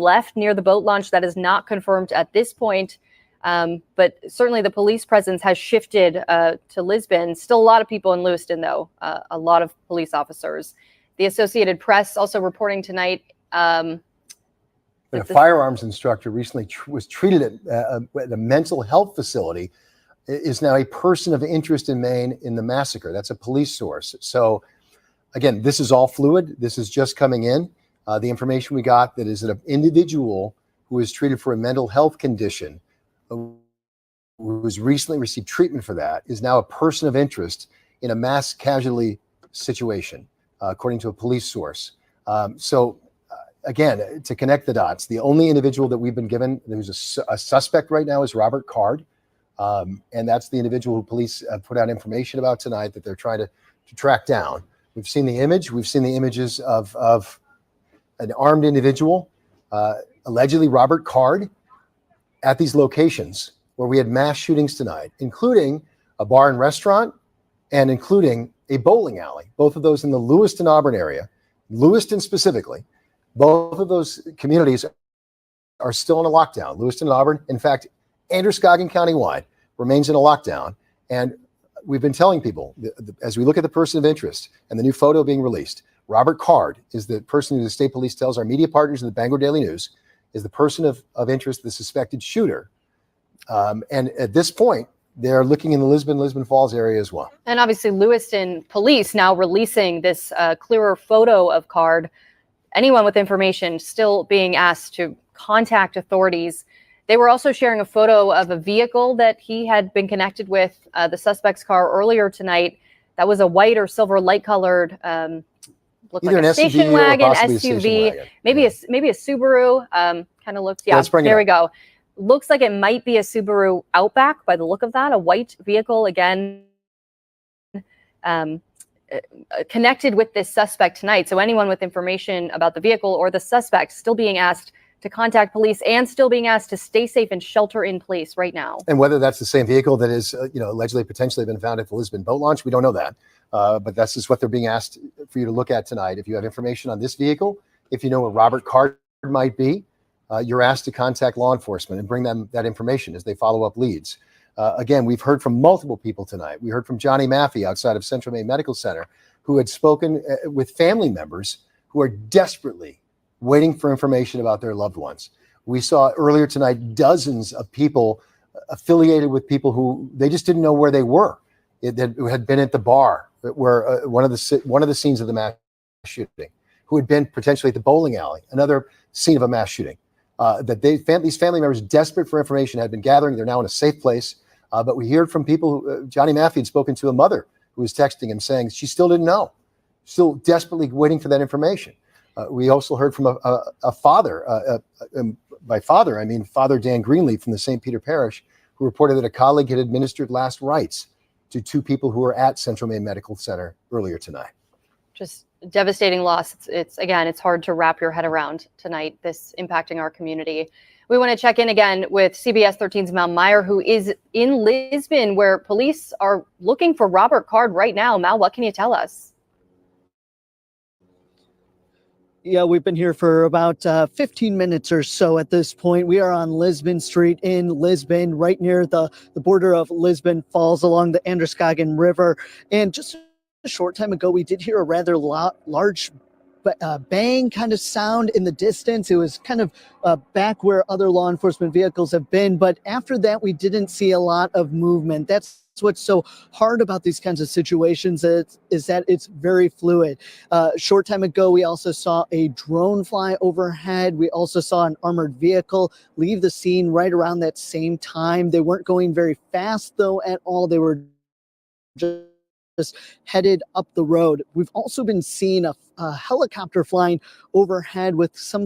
left near the boat launch. That is not confirmed at this point. But certainly the police presence has shifted to Lisbon. Still a lot of people in Lewiston, though. A lot of police officers. The Associated Press also reporting tonight. A firearms instructor recently was treated at a mental health facility, is now a person of interest in Maine in the massacre. That's a police source. So again, this is all fluid. This is just coming in. The information we got that is an individual who is treated for a mental health condition, who has recently received treatment for that, is now a person of interest in a mass casualty situation, according to a police source. Again, to connect the dots, the only individual that we've been given who's a suspect right now is Robert Card. And that's the individual who police put out information about tonight that they're trying to track down. We've seen the image. We've seen the images of an armed individual, allegedly Robert Card, at these locations where we had mass shootings tonight, including a bar and restaurant and including a bowling alley, both of those in the Lewiston-Auburn area, Lewiston specifically. Both of those communities are still in a lockdown. Lewiston and Auburn, in fact, Androscoggin County-wide remains in a lockdown. And we've been telling people, as we look at the person of interest and the new photo being released, Robert Card is the person who the state police tells our media partners in the Bangor Daily News is the person of interest, the suspected shooter. And at this point, they're looking in the Lisbon Falls area as well. And obviously, Lewiston police now releasing this clearer photo of Card. Anyone with information still being asked to contact authorities. They were also sharing a photo of a vehicle that he had been connected with, the suspect's car earlier tonight. That was a white or silver light-colored, looked either like a station wagon, SUV, maybe a Subaru. Kind of looks, yeah. There we go. Looks like it might be a Subaru Outback by the look of that. A white vehicle again. Connected with this suspect tonight. So anyone with information about the vehicle or the suspect still being asked to contact police and still being asked to stay safe and shelter in place right now. And whether that's the same vehicle that is, allegedly potentially been found at the Lisbon boat launch, we don't know that. But that's just what they're being asked for you to look at tonight. If you have information on this vehicle, if you know where Robert Card might be, you're asked to contact law enforcement and bring them that information as they follow up leads. Again, we've heard from multiple people tonight. We heard from Johnny Maffey outside of Central Maine Medical Center, who had spoken with family members who are desperately waiting for information about their loved ones. We saw earlier tonight dozens of people affiliated with people who they just didn't know where they were. Who had been at the bar where one of the scenes of the mass shooting, who had been potentially at the bowling alley, another scene of a mass shooting. These family members, desperate for information, had been gathering. They're now in a safe place. But we heard from people who, Johnny Maffey had spoken to a mother who was texting him saying she still didn't know, still desperately waiting for that information. We also heard from a father, by father, I mean Father Dan Greenleaf from the St. Peter Parish, who reported that a colleague had administered last rites to two people who were at Central Maine Medical Center earlier tonight. Just devastating loss. It's hard to wrap your head around tonight, this impacting our community. We want to check in again with CBS 13's Mal Meyer, who is in Lisbon, where police are looking for Robert Card right now. Mal, what can you tell us? Yeah, we've been here for about 15 minutes or so at this point. We are on Lisbon Street in Lisbon, right near the border of Lisbon Falls along the Androscoggin River. And just a short time ago, we did hear a rather large bang kind of sound in the distance. It was kind of back where other law enforcement vehicles have been. But after that, we didn't see a lot of movement. That's what's so hard about these kinds of situations is that it's very fluid. A short time ago, we also saw a drone fly overhead. We also saw an armored vehicle leave the scene right around that same time. They weren't going very fast, though, at all. They were just headed up the road. We've also been seeing a helicopter flying overhead with some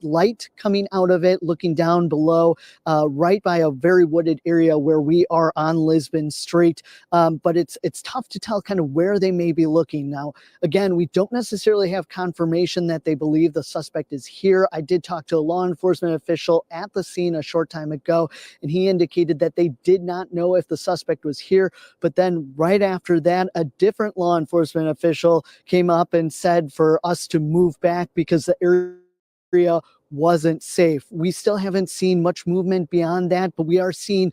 light coming out of it, looking down below, right by a very wooded area where we are on Lisbon Street. But it's tough to tell kind of where they may be looking. Now, again, we don't necessarily have confirmation that they believe the suspect is here. I did talk to a law enforcement official at the scene a short time ago, and he indicated that they did not know if the suspect was here. But then right after that, a different law enforcement official came up and said for us to move back because the area wasn't safe. We still haven't seen much movement beyond that, but we are seeing